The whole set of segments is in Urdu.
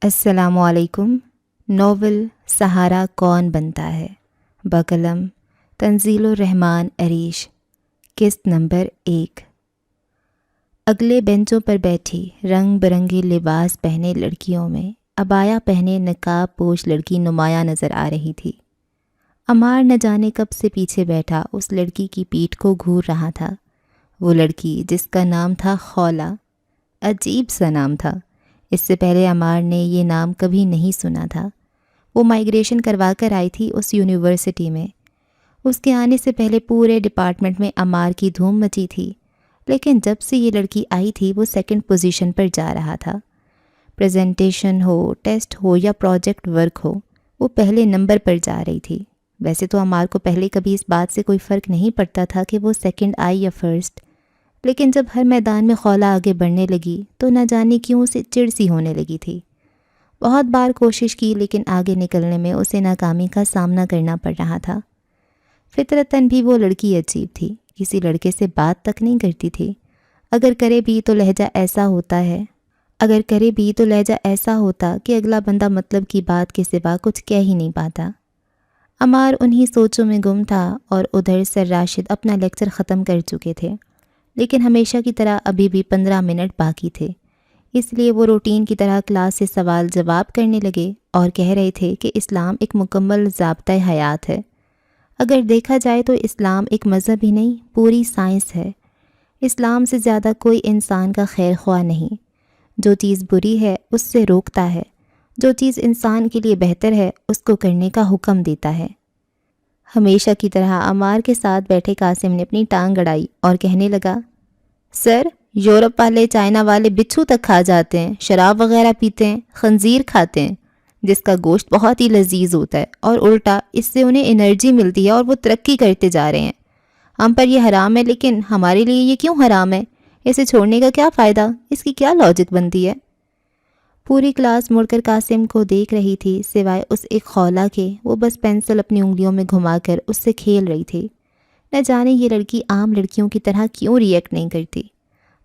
السلام علیکم۔ ناول سہارا کون بنتا ہے، بقلم تنزیل الرحمن عریش، قسط نمبر 1۔ اگلے بینچوں پر بیٹھی رنگ برنگے لباس پہنے لڑکیوں میں عبایا پہنے نقاب پوش لڑکی نمایاں نظر آ رہی تھی۔ عمار نہ جانے کب سے پیچھے بیٹھا اس لڑکی کی پیٹھ کو گھور رہا تھا۔ وہ لڑکی جس کا نام تھا خولا، عجیب سا نام تھا۔ اس سے پہلے عمار نے یہ نام کبھی نہیں سنا تھا۔ وہ مائیگریشن کروا کر آئی تھی اس یونیورسٹی میں۔ اس کے آنے سے پہلے پورے ڈپارٹمنٹ میں عمار کی دھوم مچی تھی، لیکن جب سے یہ لڑکی آئی تھی وہ سیکنڈ پوزیشن پر جا رہا تھا۔ پریزنٹیشن ہو، ٹیسٹ ہو یا پروجیکٹ ورک ہو، وہ پہلے نمبر پر جا رہی تھی۔ ویسے تو عمار کو پہلے کبھی اس بات سے کوئی فرق نہیں پڑتا تھا کہ وہ سیکنڈ آئی یا فرسٹ، لیکن جب ہر میدان میں خولا آگے بڑھنے لگی تو نہ جانے کیوں اسے چڑ سی ہونے لگی تھی۔ بہت بار کوشش کی لیکن آگے نکلنے میں اسے ناکامی کا سامنا کرنا پڑ رہا تھا۔ فطرتاً بھی وہ لڑکی عجیب تھی، کسی لڑکے سے بات تک نہیں کرتی تھی۔ اگر کرے بھی تو لہجہ ایسا ہوتا کہ اگلا بندہ مطلب کی بات کے سوا کچھ کہہ ہی نہیں پاتا۔ عمار انہی سوچوں میں گم تھا اور ادھر سر راشد اپنا لیکچر ختم کر چکے تھے، لیکن ہمیشہ کی طرح ابھی بھی 15 منٹ باقی تھے۔ اس لیے وہ روٹین کی طرح کلاس سے سوال جواب کرنے لگے اور کہہ رہے تھے کہ اسلام ایک مکمل ضابطۂ حیات ہے۔ اگر دیکھا جائے تو اسلام ایک مذہب ہی نہیں، پوری سائنس ہے۔ اسلام سے زیادہ کوئی انسان کا خیر خواہ نہیں۔ جو چیز بری ہے اس سے روکتا ہے، جو چیز انسان کے لیے بہتر ہے اس کو کرنے کا حکم دیتا ہے۔ ہمیشہ کی طرح عمار کے ساتھ بیٹھے قاسم نے اپنی ٹانگ اڑائی اور کہنے لگا، سر، یورپ والے چائنا والے بچھو تک کھا جاتے ہیں، شراب وغیرہ پیتے ہیں، خنزیر کھاتے ہیں جس کا گوشت بہت ہی لذیذ ہوتا ہے، اور الٹا اس سے انہیں انرجی ملتی ہے اور وہ ترقی کرتے جا رہے ہیں۔ ہم پر یہ حرام ہے، لیکن ہمارے لیے یہ کیوں حرام ہے؟ اسے چھوڑنے کا کیا فائدہ؟ اس کی کیا لاجک بنتی ہے؟ پوری کلاس مڑ کر قاسم کو دیکھ رہی تھی، سوائے اس ایک خولا کے۔ وہ بس پینسل اپنی انگلیوں میں گھما کر اس سے کھیل رہی تھی۔ نہ جانے یہ لڑکی عام لڑکیوں کی طرح کیوں ریئیکٹ نہیں کرتی؟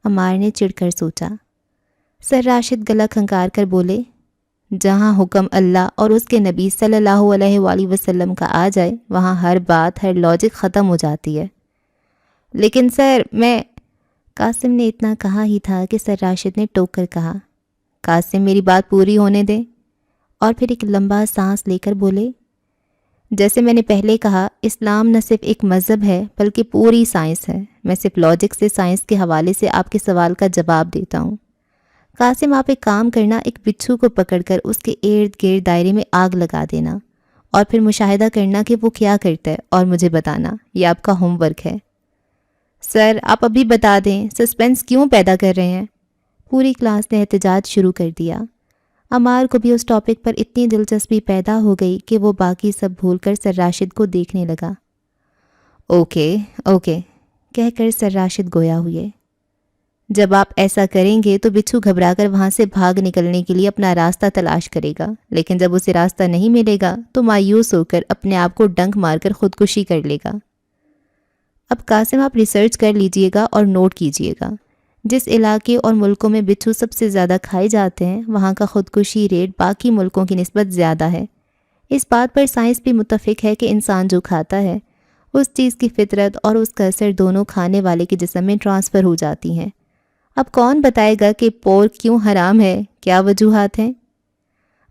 عمار نے چڑھ کر سوچا۔ سر راشد گلا کھنکار کر بولے، جہاں حکم اللہ اور اس کے نبی صلی اللہ علیہ وآلہ وسلم کا آ جائے وہاں ہر بات، ہر لاجک ختم ہو جاتی ہے۔ لیکن سر قاسم نے اتنا کہا ہی تھا کہ سر راشد نے ٹوک کر کہا، قاسم میری بات پوری ہونے دیں، اور پھر ایک لمبا سانس لے کر بولے، جیسے میں نے پہلے کہا، اسلام نہ صرف ایک مذہب ہے بلکہ پوری سائنس ہے۔ میں صرف لاجک سے، سائنس کے حوالے سے آپ کے سوال کا جواب دیتا ہوں۔ قاسم، آپ ایک کام کرنا، ایک بچھو کو پکڑ کر اس کے ارد گرد دائرے میں آگ لگا دینا اور پھر مشاہدہ کرنا کہ وہ کیا کرتا ہے اور مجھے بتانا۔ یہ آپ کا ہوم ورک ہے۔ سر، آپ ابھی بتا دیں، سسپینس کیوں پیدا کر رہے ہیں؟ پوری کلاس نے احتجاج شروع کر دیا۔ عمار کو بھی اس ٹاپک پر اتنی دلچسپی پیدا ہو گئی کہ وہ باقی سب بھول کر سر راشد کو دیکھنے لگا۔ اوکے کہہ کر سر راشد گویا ہوئے۔ جب آپ ایسا کریں گے تو بچھو گھبرا کر وہاں سے بھاگ نکلنے کے لیے اپنا راستہ تلاش کرے گا، لیکن جب اسے راستہ نہیں ملے گا تو مایوس ہو کر اپنے آپ کو ڈنک مار کر خودکشی کر لے گا۔ اب قاسم، آپ ریسرچ کر لیجئے گا اور نوٹ کیجئے گا، جس علاقے اور ملکوں میں بچھو سب سے زیادہ کھائے جاتے ہیں وہاں کا خودکشی ریٹ باقی ملکوں کی نسبت زیادہ ہے۔ اس بات پر سائنس بھی متفق ہے کہ انسان جو کھاتا ہے اس چیز کی فطرت اور اس کا اثر دونوں کھانے والے کے جسم میں ٹرانسفر ہو جاتی ہیں۔ اب کون بتائے گا کہ پورک کیوں حرام ہے؟ کیا وجوہات ہیں؟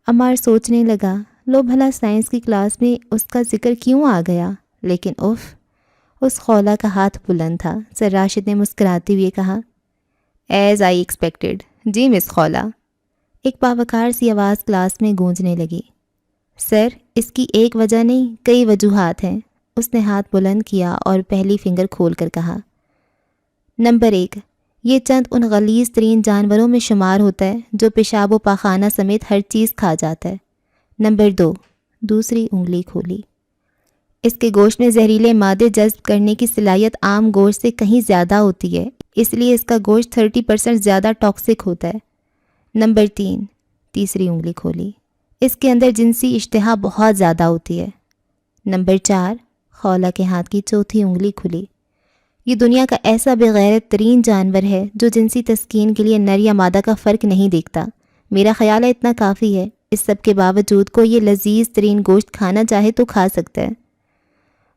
عمار سوچنے لگا، لو بھلا سائنس کی کلاس میں اس کا ذکر کیوں آ گیا؟ لیکن اس خولا کا ہاتھ بلند تھا۔ سر راشد نے مسکراتے ہوئے کہا، ایز آئی ایکسپیکٹڈ، جی مس خولا۔ ایک باوقار سی آواز کلاس میں گونجنے لگی، سر، اس کی ایک وجہ نہیں، کئی وجوہات ہیں۔ اس نے ہاتھ بلند کیا اور پہلی فنگر کھول کر کہا، نمبر 1، یہ چند ان غلیظ ترین جانوروں میں شمار ہوتا ہے جو پیشاب و پاخانہ سمیت ہر چیز کھا جاتا ہے۔ نمبر 2، دوسری انگلی کھولی، اس کے گوشت میں زہریلے مادے جذب کرنے کی صلاحیت عام گوشت سے کہیں زیادہ ہوتی ہے، اس لیے اس کا گوشت 30% زیادہ ٹاکسک ہوتا ہے۔ نمبر 3، تیسری انگلی کھولی، اس کے اندر جنسی اشتہا بہت زیادہ ہوتی ہے۔ نمبر 4، خولا کے ہاتھ کی چوتھی انگلی کھلی، یہ دنیا کا ایسا بے غیرت ترین جانور ہے جو جنسی تسکین کے لیے نر یا مادہ کا فرق نہیں دیکھتا۔ میرا خیال ہے اتنا کافی ہے، اس سب کے باوجود کوئی یہ لذیذ ترین گوشت کھانا چاہے تو کھا سکتا ہے۔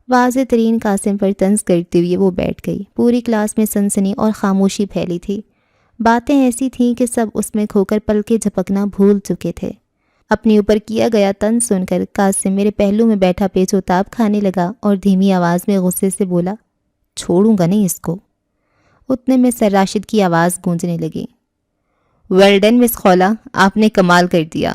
واضح ترین قاسم پر طنز کرتے ہوئے وہ بیٹھ گئی۔ پوری کلاس میں سنسنی اور خاموشی پھیلی تھی۔ باتیں ایسی تھیں کہ سب اس میں کھو کر پلکیں جھپکنا بھول چکے تھے۔ اپنے اوپر کیا گیا طنز سن کر قاسم میرے پہلو میں بیٹھا پیچ و تاب کھانے لگا اور دھیمی آواز میں غصے سے بولا، چھوڑوں گا نہیں اس کو۔ اتنے میں سر راشد کی آواز گونجنے لگی، ویل ڈن مس خولا، آپ نے کمال کر دیا۔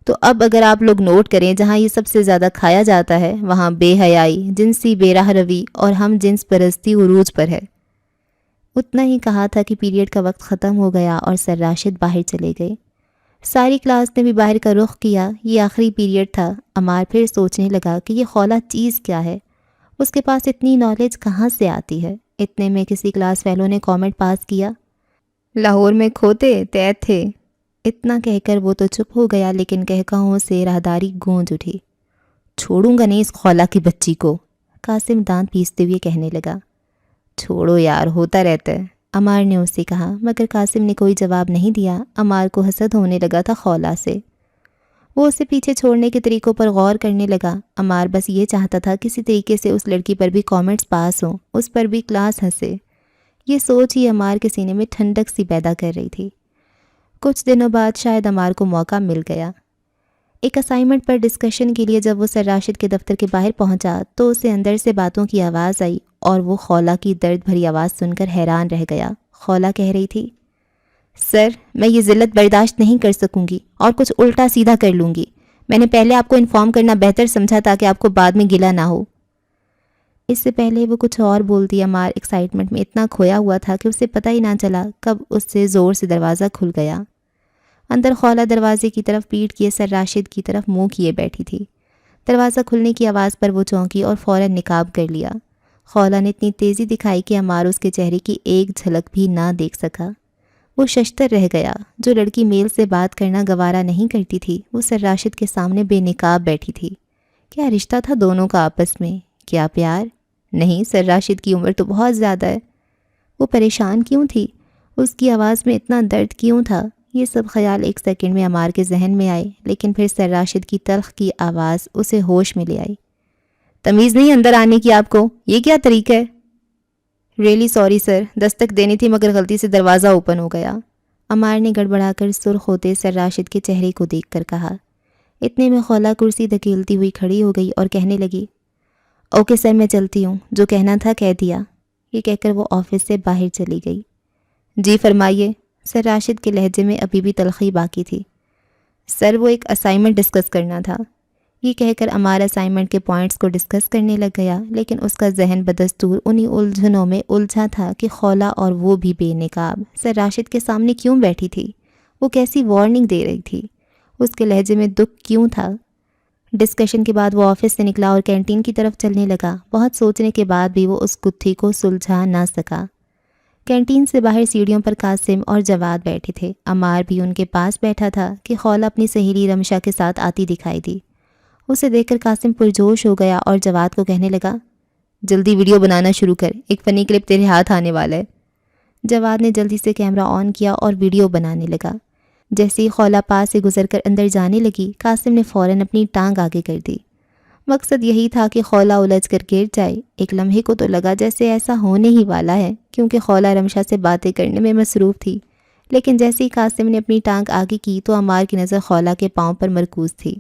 تو اب اگر آپ لوگ نوٹ کریں، جہاں یہ سب سے زیادہ کھایا جاتا ہے وہاں بے حیائی، جنسی بے راہ روی اور ہم جنس پرستی عروج پر ہے۔ اتنا ہی کہا تھا کہ پیریڈ کا وقت ختم ہو گیا اور سر راشد باہر چلے گئے۔ ساری کلاس نے بھی باہر کا رخ کیا۔ یہ آخری پیریڈ تھا۔ عمار پھر سوچنے لگا کہ یہ خولا چیز کیا ہے، اس کے پاس اتنی نالج کہاں سے آتی ہے۔ اتنے میں کسی کلاس فیلو نے کامنٹ پاس کیا، لاہور میں کھوتے تیت تھے۔ اتنا کہہ کر وہ تو چپ ہو گیا، لیکن کہکہوں سے راہداری گونج اٹھی۔ چھوڑوں گا نہیں اس خولا کی بچی کو، قاسم دانت پیستے ہوئے کہنے لگا۔ چھوڑو یار، ہوتا رہتا ہے، عمار نے اس سے کہا، مگر قاسم نے کوئی جواب نہیں دیا۔ عمار کو حسد ہونے لگا تھا خولا سے۔ وہ اسے پیچھے چھوڑنے کے طریقوں پر غور کرنے لگا۔ عمار بس یہ چاہتا تھا کسی طریقے سے اس لڑکی پر بھی کامنٹس پاس ہوں، اس پر بھی کلاس ہنسے۔ یہ سوچ ہی عمار کے سینے میں ٹھنڈک سی پیدا کر رہی تھی۔ کچھ دنوں بعد شاید عمار کو موقع مل گیا۔ ایک اسائنمنٹ پر ڈسکشن کے لیے جب وہ سر راشد کے دفتر کے باہر پہنچا تو اسے اندر سے باتوں کی آواز آئی اور وہ خولا کی درد بھری آواز سن کر حیران رہ گیا۔ خولا کہہ رہی تھی، سر میں یہ ذلت برداشت نہیں کر سکوں گی اور کچھ الٹا سیدھا کر لوں گی۔ میں نے پہلے آپ کو انفارم کرنا بہتر سمجھا تاکہ آپ کو بعد میں گلہ نہ ہو۔ اس سے پہلے وہ کچھ اور بولتی، عمار ایکسائٹمنٹ میں اتنا کھویا ہوا تھا کہ اسے پتہ ہی نہ چلا کب اس سے زور سے دروازہ کھل گیا۔ اندر خولا دروازے کی طرف پیٹ کیے سر راشد کی طرف منہ کیے بیٹھی تھی۔ دروازہ کھلنے کی آواز پر وہ چونکی اور فوراً نقاب کر لیا۔ خولا نے اتنی تیزی دکھائی کہ عمار اس کے چہرے کی ایک جھلک بھی نہ دیکھ سکا۔ وہ ششتر رہ گیا۔ جو لڑکی میل سے بات کرنا گوارا نہیں کرتی تھی، وہ سر راشد کے سامنے بے نقاب بیٹھی تھی۔ کیا رشتہ تھا دونوں کا آپس میں؟ کیا پیار؟ نہیں، سر راشد کی عمر تو بہت زیادہ ہے۔ وہ پریشان کیوں تھی؟ اس کی آواز میں اتنا درد کیوں تھا؟ یہ سب خیال ایک سیکنڈ میں عمار کے ذہن میں آئے، لیکن پھر سر راشد کی تلخ کی آواز اسے ہوش میں لے آئی۔ تمیز نہیں اندر آنے کی آپ کو؟ یہ کیا طریقہ ہے؟ ریئلی سوری سر، دستک دینی تھی مگر غلطی سے دروازہ اوپن ہو گیا، عمار نے گڑبڑا کر سرخ ہوتے سر راشد کے چہرے کو دیکھ کر کہا۔ اتنے میں خولا کرسی دھکیلتی ہوئی کھڑی ہو گئی اور کہنے لگی، اوکے سر میں چلتی ہوں، جو کہنا تھا کہہ دیا۔ یہ کہہ کر وہ آفس سے باہر چلی گئی۔ جی فرمائیے، سر راشد کے لہجے میں ابھی بھی تلخی باقی تھی۔ سر وہ ایک اسائنمنٹ ڈسکس کرنا تھا۔ یہ کہہ کر عمار اسائنمنٹ کے پوائنٹس کو ڈسکس کرنے لگ گیا، لیکن اس کا ذہن بدستور انہی الجھنوں میں الجھا تھا کہ خولا اور وہ بھی بے نقاب سر راشد کے سامنے کیوں بیٹھی تھی؟ وہ کیسی وارننگ دے رہی تھی؟ اس کے لہجے میں دکھ کیوں تھا؟ ڈسکشن کے بعد وہ آفس سے نکلا اور کینٹین کی طرف چلنے لگا۔ بہت سوچنے کے بعد بھی وہ اس گتھی کو سلجھا نہ سکا۔ کینٹین سے باہر سیڑھیوں پر قاسم اور جواد بیٹھے تھے۔ عمار بھی ان کے پاس بیٹھا تھا کہ خولا اپنی سہیلی رمشا کے ساتھ آتی دکھائی دی۔ اسے دیکھ کر قاسم پرجوش ہو گیا اور جواد کو کہنے لگا، جلدی ویڈیو بنانا شروع کر، ایک فنی کلپ تیرے ہاتھ آنے والا ہے۔ جواد نے جلدی سے کیمرہ آن کیا اور ویڈیو بنانے لگا۔ جیسے ہی خولا پاس سے گزر کر اندر جانے لگی، قاسم نے فوراً اپنی ٹانگ آگے کر دی۔ مقصد یہی تھا کہ خولا الجھ کر گر جائے۔ ایک لمحے کو تو لگا جیسے ایسا ہونے ہی والا ہے، کیونکہ خولا رمشا سے باتیں کرنے میں مصروف تھی۔ لیکن جیسے ہی قاسم نے اپنی ٹانگ آگے کی تو عمار کی نظر خولا کے پاؤں پر مرکوز تھی۔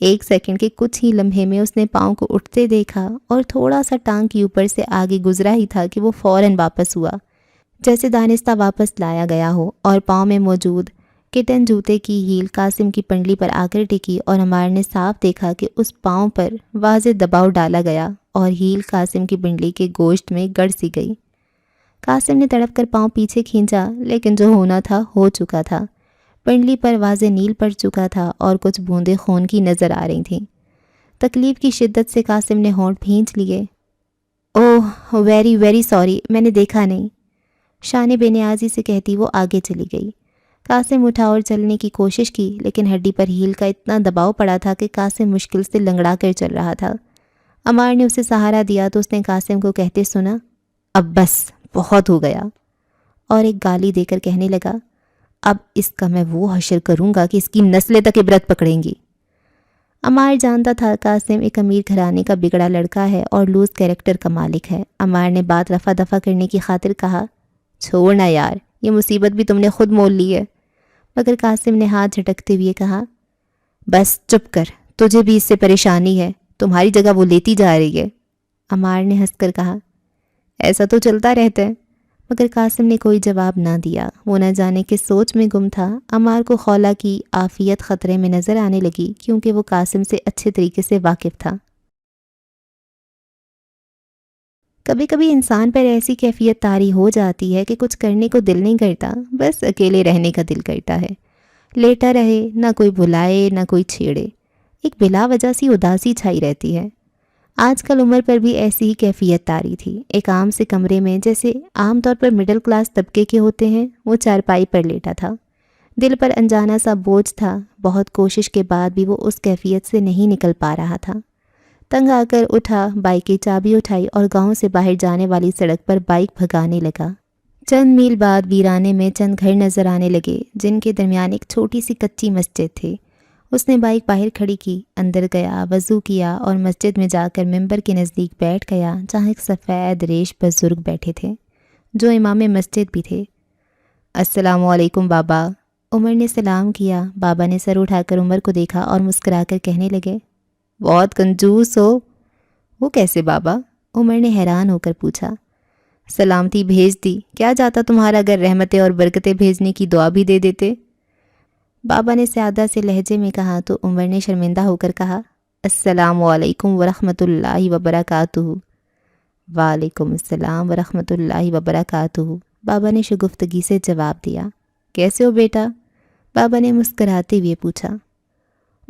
ایک سیکنڈ کے کچھ ہی لمحے میں اس نے پاؤں کو اٹھتے دیکھا اور تھوڑا سا ٹانگ کی اوپر سے آگے گزرا ہی تھا کہ وہ فوراً واپس ہوا، جیسے دانستہ واپس لایا گیا ہو، اور پاؤں میں موجود کٹن جوتے کی ہیل قاسم کی پنڈلی پر آ کر ٹکی اور عمار نے صاف دیکھا کہ اس پاؤں پر واضح دباؤ ڈالا گیا اور ہیل قاسم کی پنڈلی کے گوشت میں گڑ سی گئی۔ قاسم نے تڑپ کر پاؤں پیچھے کھینچا، لیکن جو ہونا تھا ہو چکا تھا۔ پنڈلی پر واضح نیل پڑ چکا تھا اور کچھ بوندیں خون کی نظر آ رہی تھیں۔ تکلیف کی شدت سے قاسم نے ہونٹ بھینچ لیے۔ اوہ ویری ویری سوری، میں نے دیکھا نہیں، شان بے نیازی سے کہتی وہ آگے چلی گئی۔ قاسم اٹھا اور چلنے کی کوشش کی، لیکن ہڈی پر ہیل کا اتنا دباؤ پڑا تھا کہ قاسم مشکل سے لنگڑا کر چل رہا تھا۔ عمار نے اسے سہارا دیا تو اس نے قاسم کو کہتے سنا، اب بس بہت ہو گیا، اور ایک گالی دے کر کہنے لگا، اب اس کا میں وہ حشر کروں گا کہ اس کی نسلیں تک عبرت پکڑیں گی۔ عمار جانتا تھا قاسم ایک امیر گھرانے کا بگڑا لڑکا ہے اور لوز کیریکٹر کا مالک ہے۔ عمار نے بات رفع دفع کرنے کی خاطر کہا، چھوڑنا یار، یہ مصیبت بھی تم نے خود مول لی ہے۔ مگر قاسم نے ہاتھ جھٹکتے ہوئے کہا، بس چپ کر، تجھے بھی اس سے پریشانی ہے، تمہاری جگہ وہ لیتی جا رہی ہے۔ عمار نے ہنس کر کہا، ایسا تو چلتا رہتا ہے۔ مگر قاسم نے کوئی جواب نہ دیا، وہ نہ جانے کس سوچ میں گم تھا۔ عمار کو خولا کی عافیت خطرے میں نظر آنے لگی کیونکہ وہ قاسم سے اچھے طریقے سے واقف تھا۔ کبھی کبھی انسان پر ایسی کیفیت طاری ہو جاتی ہے کہ کچھ کرنے کو دل نہیں کرتا، بس اکیلے رہنے کا دل کرتا ہے، لیٹا رہے، نہ کوئی بلائے نہ کوئی چھیڑے، ایک بلا وجہ سی اداسی چھائی رہتی ہے۔ آج کل عمر پر بھی ایسی ہی کیفیت طاری تھی۔ ایک عام سے کمرے میں، جیسے عام طور پر مڈل کلاس طبقے کے ہوتے ہیں، وہ چارپائی پر لیٹا تھا۔ دل پر انجانا سا بوجھ تھا، بہت کوشش کے بعد بھی وہ اس کیفیت سے نہیں نکل پا رہا تھا۔ تنگ آ کر اٹھا، بائک کی چابی اٹھائی اور گاؤں سے باہر جانے والی سڑک پر بائک بھگانے لگا۔ چند میل بعد ویرانے میں چند گھر نظر آنے لگے جن کے درمیان ایک چھوٹی سی کچی مسجد تھی۔ اس نے بائک باہر کھڑی کی، اندر گیا، وضو کیا اور مسجد میں جا کر ممبر کے نزدیک بیٹھ گیا جہاں ایک سفید ریش بزرگ بیٹھے تھے جو امام مسجد بھی تھے۔ السلام علیکم بابا۔ عمر نے سلام کیا۔ بابا نے سر اٹھا کر عمر کو دیکھا اور مسکرا کر کہنے لگے، بہت کنجوس ہو۔ وہ کیسے بابا؟ عمر نے حیران ہو کر پوچھا۔ سلامتی بھیج دی، کیا جاتا تمہارا اگر رحمتیں اور برکتیں بھیجنے کی دعا بھی دے دیتے۔ بابا نے سادہ سے لہجے میں کہا تو عمر نے شرمندہ ہو کر کہا، السلام علیکم ورحمۃ اللہ وبرکاتہ۔ وعلیکم السلام ورحمۃ اللہ وبرکاتہ۔ بابا نے شگفتگی سے جواب دیا۔ کیسے ہو بیٹا؟ بابا نے مسکراتے ہوئے پوچھا۔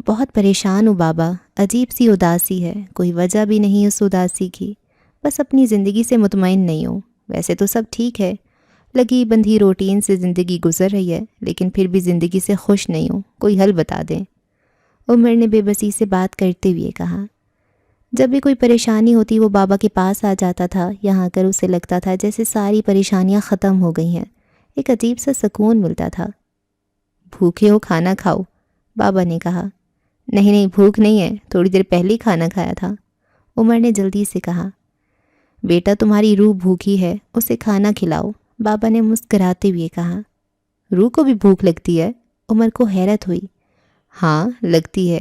بہت پریشان ہوں بابا، عجیب سی اداسی ہے، کوئی وجہ بھی نہیں اس اداسی کی، بس اپنی زندگی سے مطمئن نہیں ہوں۔ ویسے تو سب ٹھیک ہے، لگی بندھی روٹین سے زندگی گزر رہی ہے، لیکن پھر بھی زندگی سے خوش نہیں ہوں، کوئی حل بتا دیں۔ عمر نے بے بسی سے بات کرتے ہوئے کہا۔ جب بھی کوئی پریشانی ہوتی وہ بابا کے پاس آ جاتا تھا، یہاں کر اسے لگتا تھا جیسے ساری پریشانیاں ختم ہو گئی ہیں، ایک عجیب سا سکون ملتا تھا۔ بھوکے ہو کھانا کھاؤ، بابا نے کہا۔ نہیں نہیں، بھوک نہیں ہے، تھوڑی دیر پہلے ہی کھانا کھایا تھا، عمر نے جلدی سے کہا۔ بیٹا تمہاری روح بھوکی ہے، اسے کھانا کھلاؤ، بابا نے مسکراتے ہوئے کہا۔ روح کو بھی بھوک لگتی ہے؟ عمر کو حیرت ہوئی۔ ہاں لگتی ہے،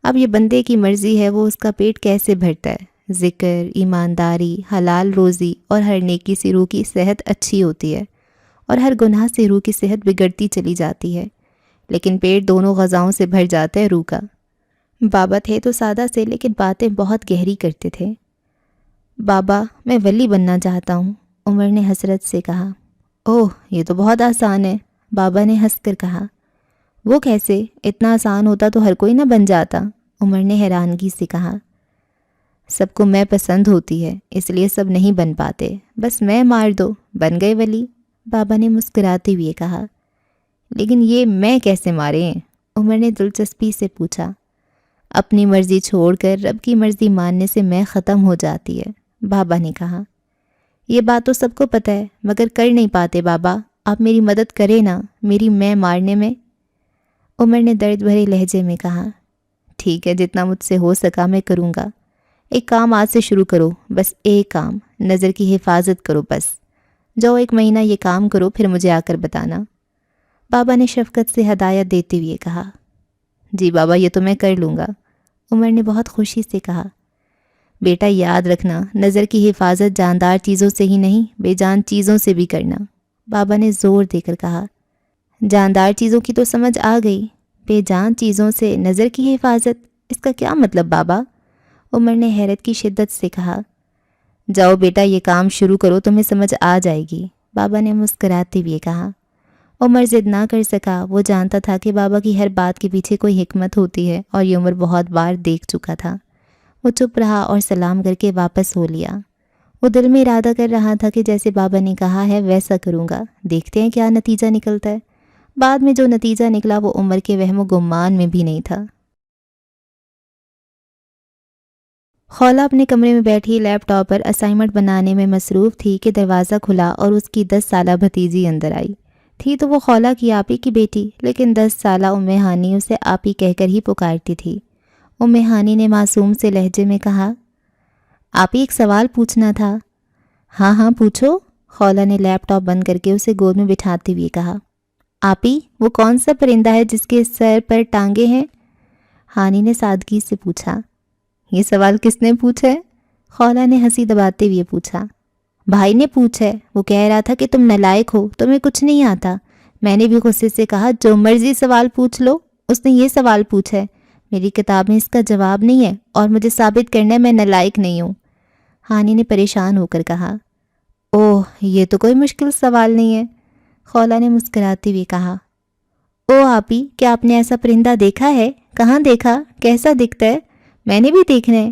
اب یہ بندے کی مرضی ہے وہ اس کا پیٹ کیسے بھرتا ہے۔ ذکر، ایمانداری، حلال روزی اور ہر نیکی سے روح کی صحت اچھی ہوتی ہے اور ہر گناہ سے روح کی صحت بگڑتی چلی جاتی ہے، لیکن پیٹ دونوں غذاؤں سے بھر جاتا ہے روح کا۔ بابا تھے تو سادہ سے لیکن باتیں بہت گہری کرتے تھے۔ بابا میں ولی بننا چاہتا ہوں، عمر نے حسرت سے کہا۔ اوہ یہ تو بہت آسان ہے، بابا نے ہنس کر کہا۔ وہ کیسے؟ اتنا آسان ہوتا تو ہر کوئی نہ بن جاتا، عمر نے حیرانگی سے کہا۔ سب کو میں پسند ہوتی ہے اس لیے سب نہیں بن پاتے، بس میں مار دو بن گئے ولی، بابا نے مسکراتے ہوئے کہا۔ لیکن یہ میں کیسے مارے ہیں؟ عمر نے دلچسپی سے پوچھا۔ اپنی مرضی چھوڑ کر رب کی مرضی ماننے سے میں ختم ہو جاتی ہے، بابا نے کہا۔ یہ بات تو سب کو پتہ ہے مگر کر نہیں پاتے بابا، آپ میری مدد کریں نا میری میں مارنے میں، عمر نے درد بھرے لہجے میں کہا۔ ٹھیک ہے، جتنا مجھ سے ہو سکا میں کروں گا۔ ایک کام آج سے شروع کرو، بس ایک کام، نظر کی حفاظت کرو بس۔ جاؤ 1 مہینہ یہ کام کرو پھر مجھے آ کر بتانا، بابا نے شفقت سے ہدایت دیتے ہوئے کہا۔ جی بابا یہ تو میں کر لوں گا، عمر نے بہت خوشی سے کہا۔ بیٹا یاد رکھنا نظر کی حفاظت جاندار چیزوں سے ہی نہیں بے جان چیزوں سے بھی کرنا، بابا نے زور دے کر کہا۔ جاندار چیزوں کی تو سمجھ آ گئی، بے جان چیزوں سے نظر کی حفاظت، اس کا کیا مطلب بابا؟ عمر نے حیرت کی شدت سے کہا۔ جاؤ بیٹا یہ کام شروع کرو، تمہیں سمجھ آ جائے گی، بابا نے مسکراتے ہوئے کہا۔ عمر ضد نہ کر سکا، وہ جانتا تھا کہ بابا کی ہر بات کے پیچھے کوئی حکمت ہوتی ہے اور یہ عمر بہت بار دیکھ چکا تھا۔ وہ چپ رہا اور سلام کر کے واپس ہو لیا۔ وہ دل میں ارادہ کر رہا تھا کہ جیسے بابا نے کہا ہے ویسا کروں گا، دیکھتے ہیں کیا نتیجہ نکلتا ہے۔ بعد میں جو نتیجہ نکلا وہ عمر کے وہم و گمان میں بھی نہیں تھا۔ خولا اپنے کمرے میں بیٹھی لیپ ٹاپ پر اسائنمنٹ بنانے میں مصروف تھی کہ دروازہ کھلا اور اس کی 10 سالہ بھتیجی اندر آئی۔ تھی تو وہ خولہ کی آپی کی بیٹی، لیکن 10 سالہ ام ہانی اسے آپی کہہ کر ہی پکارتی تھی۔ ام ہانی نے معصوم سے لہجے میں کہا، آپی ایک سوال پوچھنا تھا۔ ہاں ہاں پوچھو، خولہ نے لیپ ٹاپ بند کر کے اسے گود میں بٹھاتے ہوئے کہا۔ آپی وہ کون سا پرندہ ہے جس کے سر پر ٹانگیں ہیں؟ ہانی نے سادگی سے پوچھا۔ یہ سوال کس نے پوچھا ہے؟ خولہ نے ہنسی دباتے ہوئے پوچھا۔ بھائی نے پوچھا ہے، وہ کہہ رہا تھا کہ تم نالائق ہو، تمہیں کچھ نہیں آتا۔ میں نے بھی غصے سے کہا جو مرضی سوال پوچھ لو، اس نے یہ سوال پوچھا ہے، میری کتاب میں اس کا جواب نہیں ہے اور مجھے ثابت کرنا ہے میں نالائق نہیں ہوں۔ ہانی نے پریشان ہو کر کہا۔ اوہ یہ تو کوئی مشکل سوال نہیں ہے، خولہ نے مسکراتے ہوئے کہا۔ او آپی کیا آپ نے ایسا پرندہ دیکھا ہے؟ کہاں دیکھا؟ کیسا دکھتا ہے؟ میں نے بھی دیکھنا ہے۔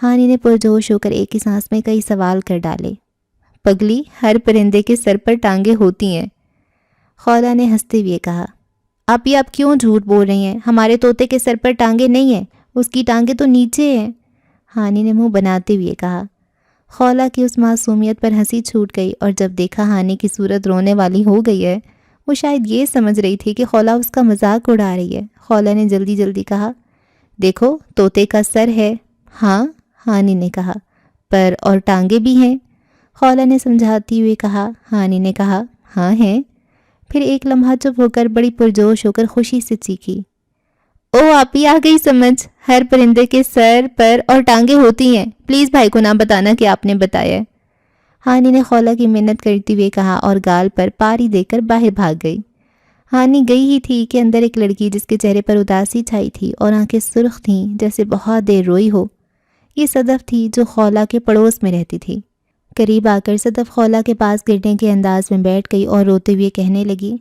ہانی نے پرجوش ہو کر ایک ہی سانس میں کئی سوال کر ڈالے۔ پگلی ہر پرندے کے سر پر ٹانگیں ہوتی ہیں، خولہ نے ہنستے ہوئے کہا۔ آپی آپ کیوں جھوٹ بول رہی ہیں؟ ہمارے طوطے کے سر پر ٹانگیں نہیں ہیں، اس کی ٹانگیں تو نیچے ہیں، ہانی نے منہ بناتے ہوئے کہا۔ خولہ کی اس معصومیت پر ہنسی چھوٹ گئی اور جب دیکھا ہانی کی صورت رونے والی ہو گئی ہے، وہ شاید یہ سمجھ رہی تھی کہ خولہ اس کا مذاق اڑا رہی ہے۔ خولہ نے جلدی جلدی کہا، دیکھو طوطے کا سر ہے۔ ہاں، ہانی نے کہا، پر اور ٹانگیں بھی ہیں، خولہ نے سمجھاتی ہوئے کہا۔ ہانی نے کہا، ہاں ہیں۔ پھر ایک لمحہ چپ ہو کر بڑی پرجوش ہو کر خوشی سے چیخی، او آپی آ گئی سمجھ، ہر پرندے کے سر پر اور ٹانگیں ہوتی ہیں، پلیز بھائی کو نہ بتانا کہ آپ نے بتایا ہے، ہانی نے خولہ کی منت کرتے ہوئے کہا اور گال پر پاری دے کر باہر بھاگ گئی۔ ہانی گئی ہی تھی کہ اندر ایک لڑکی جس کے چہرے پر اداسی چھائی تھی اور آنکھیں سرخ تھیں جیسے بہت دیر روئی ہو، یہ صدف تھی جو خولہ کے پڑوس میں رہتی تھی۔ قریب آ کر صدف خولہ کے پاس گرنے کے انداز میں بیٹھ گئی اور روتے ہوئے کہنے لگی،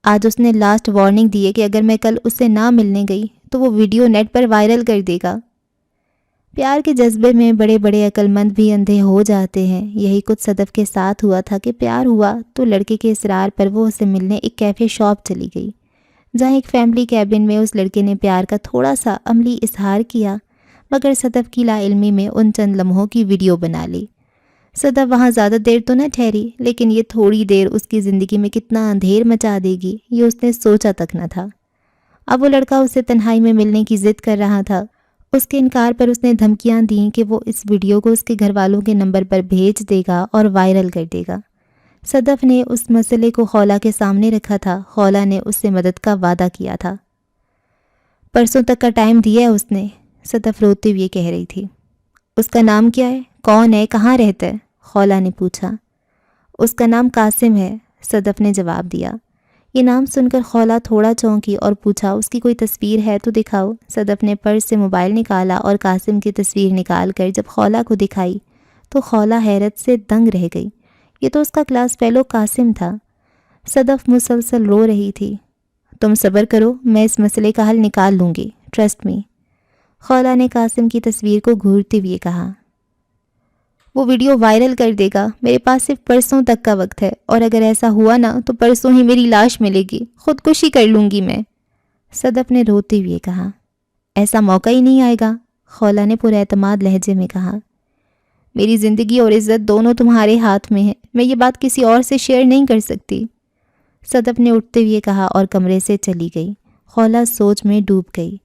آج اس نے لاسٹ وارننگ دی ہے کہ اگر میں کل اس سے نہ ملنے گئی تو وہ ویڈیو نیٹ پر وائرل کر دے گا۔ پیار کے جذبے میں بڑے بڑے عقل مند بھی اندھے ہو جاتے ہیں، یہی کچھ صدف کے ساتھ ہوا تھا کہ پیار ہوا تو لڑکے کے اصرار پر وہ اسے ملنے ایک کیفے شاپ چلی گئی، جہاں ایک فیملی کیبن میں اس لڑکے نے پیار کا تھوڑا سا عملی اظہار کیا، مگر صدف کی لا علمی میں ان چند لمحوں کی ویڈیو بنا لی۔ صدف وہاں زیادہ دیر تو نہ ٹھہری، لیکن یہ تھوڑی دیر اس کی زندگی میں کتنا اندھیر مچا دے گی یہ اس نے سوچا تک نہ تھا۔ اب وہ لڑکا اسے تنہائی میں ملنے کی ضد کر رہا تھا۔ اس کے انکار پر اس نے دھمکیاں دیں کہ وہ اس ویڈیو کو اس کے گھر والوں کے نمبر پر بھیج دے گا اور وائرل کر دے گا۔ صدف نے اس مسئلے کو خولہ کے سامنے رکھا تھا، خولہ نے اس سے مدد کا وعدہ کیا تھا۔ پرسوں تک کا ٹائم دیا ہے اس نے، صدف روتے ہوئے کہہ رہی تھی۔ اس کا نام کیا ہے؟ کون ہے؟ کہاں رہتا ہے؟ خولہ نے پوچھا۔ اس کا نام قاسم ہے، صدف نے جواب دیا۔ یہ نام سن کر خولہ تھوڑا چونکی اور پوچھا، اس کی کوئی تصویر ہے تو دکھاؤ۔ صدف نے پرس سے موبائل نکالا اور قاسم کی تصویر نکال کر جب خولہ کو دکھائی تو خولہ حیرت سے دنگ رہ گئی، یہ تو اس کا کلاس فیلو قاسم تھا۔ صدف مسلسل رو رہی تھی۔ تم صبر کرو، میں اس مسئلے کا حل نکال لوں گی، ٹرسٹ می، خولہ نے قاسم کی تصویر کو گھورتے ہوئے کہا۔ وہ ویڈیو وائرل کر دے گا، میرے پاس صرف پرسوں تک کا وقت ہے، اور اگر ایسا ہوا نا تو پرسوں ہی میری لاش ملے گی، خودکشی کر لوں گی میں، صدف نے روتے ہوئے کہا۔ ایسا موقع ہی نہیں آئے گا، خولہ نے پر اعتماد لہجے میں کہا۔ میری زندگی اور عزت دونوں تمہارے ہاتھ میں ہیں، میں یہ بات کسی اور سے شیئر نہیں کر سکتی، صدف نے اٹھتے ہوئے کہا اور کمرے سے چلی گئی۔ خولہ سوچ میں ڈوب گئی۔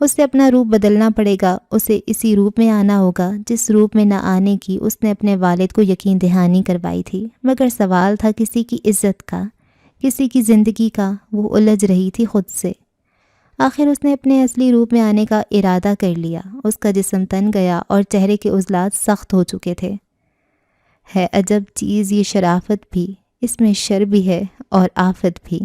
اسے اپنا روپ بدلنا پڑے گا، اسے اسی روپ میں آنا ہوگا جس روپ میں نہ آنے کی اس نے اپنے والد کو یقین دہانی کروائی تھی، مگر سوال تھا کسی کی عزت کا، کسی کی زندگی کا، وہ الجھ رہی تھی خود سے۔ آخر اس نے اپنے اصلی روپ میں آنے کا ارادہ کر لیا، اس کا جسم تن گیا اور چہرے کے عضلات سخت ہو چکے تھے۔ ہے عجب چیز یہ شرافت بھی، اس میں شر بھی ہے اور آفت بھی۔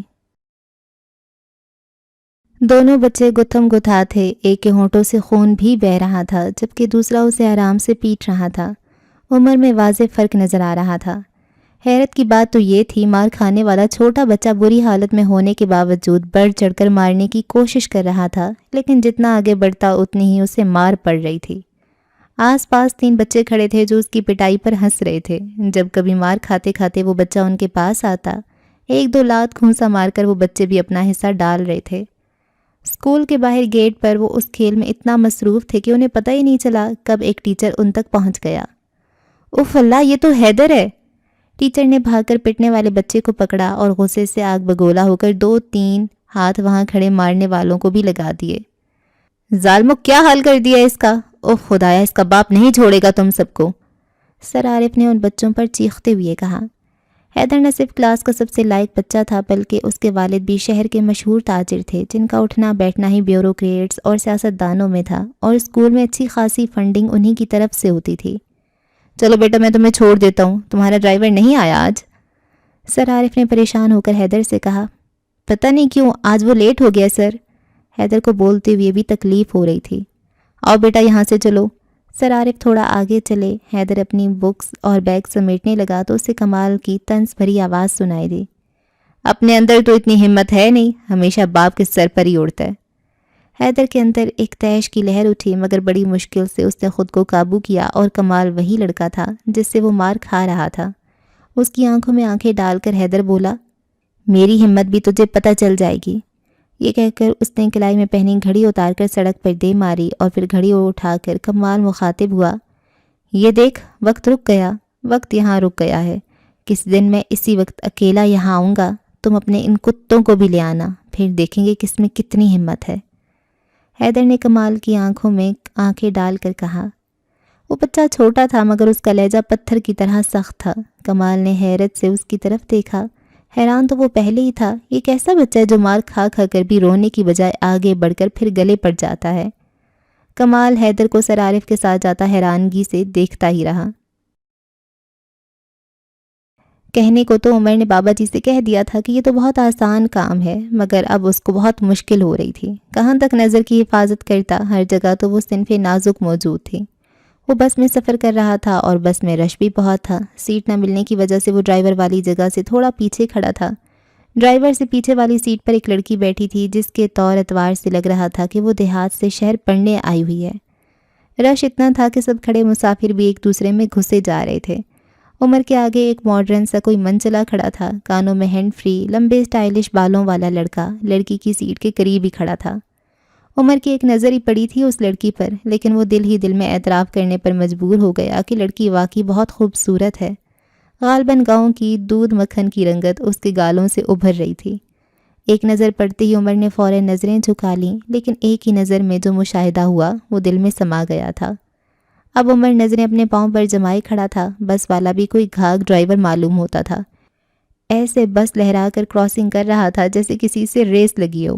دونوں بچے گتھم گتھا تھے، ایک کے ہونٹوں سے خون بھی بہہ رہا تھا جبکہ دوسرا اسے آرام سے پیٹ رہا تھا۔ عمر میں واضح فرق نظر آ رہا تھا۔ حیرت کی بات تو یہ تھی مار کھانے والا چھوٹا بچہ بری حالت میں ہونے کے باوجود بڑھ چڑھ کر مارنے کی کوشش کر رہا تھا، لیکن جتنا آگے بڑھتا اتنی ہی اسے مار پڑ رہی تھی۔ آس پاس 3 بچے کھڑے تھے جو اس کی پٹائی پر ہنس رہے تھے۔ جب کبھی مار کھاتے کھاتے وہ بچہ ان کے پاس آتا، 1-2 لات گھونسا مار کر وہ بچے بھی اپنا حصہ ڈال رہے تھے۔ اسکول کے باہر گیٹ پر وہ اس کھیل میں اتنا مصروف تھے کہ انہیں پتہ ہی نہیں چلا کب ایک ٹیچر ان تک پہنچ گیا۔ اف اللہ، یہ تو حیدر ہے، ٹیچر نے بھاگ کر پٹنے والے بچے کو پکڑا اور غصے سے آگ بگولا ہو کر 2-3 ہاتھ وہاں کھڑے مارنے والوں کو بھی لگا دیے۔ ظالمو، کیا حال کر دیا اس کا؟ اوہ خدایا، اس کا باپ نہیں چھوڑے گا تم سب کو، سر عارف نے ان بچوں پر چیختے ہوئے کہا۔ حیدر نہ صرف کلاس کا سب سے لائق بچہ تھا بلکہ اس کے والد بھی شہر کے مشہور تاجر تھے جن کا اٹھنا بیٹھنا ہی بیوروکریٹس اور سیاست دانوں میں تھا، اور اسکول میں اچھی خاصی فنڈنگ انہی کی طرف سے ہوتی تھی۔ چلو بیٹا، میں تمہیں چھوڑ دیتا ہوں، تمہارا ڈرائیور نہیں آیا آج؟ سر عارف نے پریشان ہو کر حیدر سے کہا۔ پتہ نہیں کیوں آج وہ لیٹ ہو گیا سر۔ حیدر کو بولتے ہوئے بھی تکلیف ہو رہی تھی۔ آؤ بیٹا یہاں سے چلو۔ سر عارف تھوڑا آگے چلے۔ حیدر اپنی بکس اور بیگ سمیٹنے لگا تو اسے کمال کی طنز بھری آواز سنائی دی۔ اپنے اندر تو اتنی ہمت ہے نہیں، ہمیشہ باپ کے سر پر ہی اڑتا ہے۔ حیدر کے اندر ایک طیش کی لہر اٹھی، مگر بڑی مشکل سے اس نے خود کو قابو کیا، اور کمال وہی لڑکا تھا جس سے وہ مار کھا رہا تھا۔ اس کی آنکھوں میں آنکھیں ڈال کر حیدر بولا، میری ہمت بھی تجھے پتہ چل جائے گی۔ یہ کہہ کر اس نے کلائی میں پہنی گھڑی اتار کر سڑک پر دے ماری، اور پھر گھڑی اٹھا کر کمال مخاطب ہوا، یہ دیکھ وقت رک گیا، وقت یہاں رک گیا ہے۔ کس دن میں اسی وقت اکیلا یہاں آؤں گا، تم اپنے ان کتوں کو بھی لے آنا، پھر دیکھیں گے کس میں کتنی ہمت ہے۔ حیدر نے کمال کی آنکھوں میں آنکھیں ڈال کر کہا۔ وہ بچہ چھوٹا تھا مگر اس کا لہجہ پتھر کی طرح سخت تھا۔ کمال نے حیرت سے اس کی طرف دیکھا۔ حیران تو وہ پہلے ہی تھا، یہ کیسا بچہ ہے جو مار کھا کھا کر بھی رونے کی بجائے آگے بڑھ کر پھر گلے پڑ جاتا ہے۔ کمال حیدر کو سر عارف کے ساتھ جاتا حیرانگی سے دیکھتا ہی رہا۔ کہنے کو تو عمر نے بابا جی سے کہہ دیا تھا کہ یہ تو بہت آسان کام ہے، مگر اب اس کو بہت مشکل ہو رہی تھی۔ کہاں تک نظر کی حفاظت کرتا، ہر جگہ تو وہ صنف نازک موجود تھی۔ وہ بس میں سفر کر رہا تھا اور بس میں رش بھی بہت تھا۔ سیٹ نہ ملنے کی وجہ سے وہ ڈرائیور والی جگہ سے تھوڑا پیچھے کھڑا تھا۔ ڈرائیور سے پیچھے والی سیٹ پر ایک لڑکی بیٹھی تھی جس کے طور اتوار سے لگ رہا تھا کہ وہ دیہات سے شہر پڑھنے آئی ہوئی ہے۔ رش اتنا تھا کہ سب کھڑے مسافر بھی ایک دوسرے میں گھسے جا رہے تھے۔ عمر کے آگے ایک ماڈرن سا کوئی منچلا کھڑا تھا، کانوں میں ہینڈ فری، لمبے سٹائلش بالوں والا لڑکا لڑکی کی سیٹ کے قریب ہی کھڑا تھا۔ عمر کی ایک نظر ہی پڑی تھی اس لڑکی پر، لیکن وہ دل ہی دل میں اعتراف کرنے پر مجبور ہو گیا کہ لڑکی واقعی بہت خوبصورت ہے۔ غالباً گاؤں کی دودھ مکھن کی رنگت اس کے گالوں سے ابھر رہی تھی۔ ایک نظر پڑتے ہی عمر نے فوراً نظریں جھکا لیں، لیکن ایک ہی نظر میں جو مشاہدہ ہوا وہ دل میں سما گیا تھا۔ اب عمر نظریں اپنے پاؤں پر جمائے کھڑا تھا۔ بس والا بھی کوئی گھاگ ڈرائیور معلوم ہوتا تھا۔ ایسے بس لہرا کر کراسنگ کر رہا تھا جیسے کسی سے ریس لگی ہو۔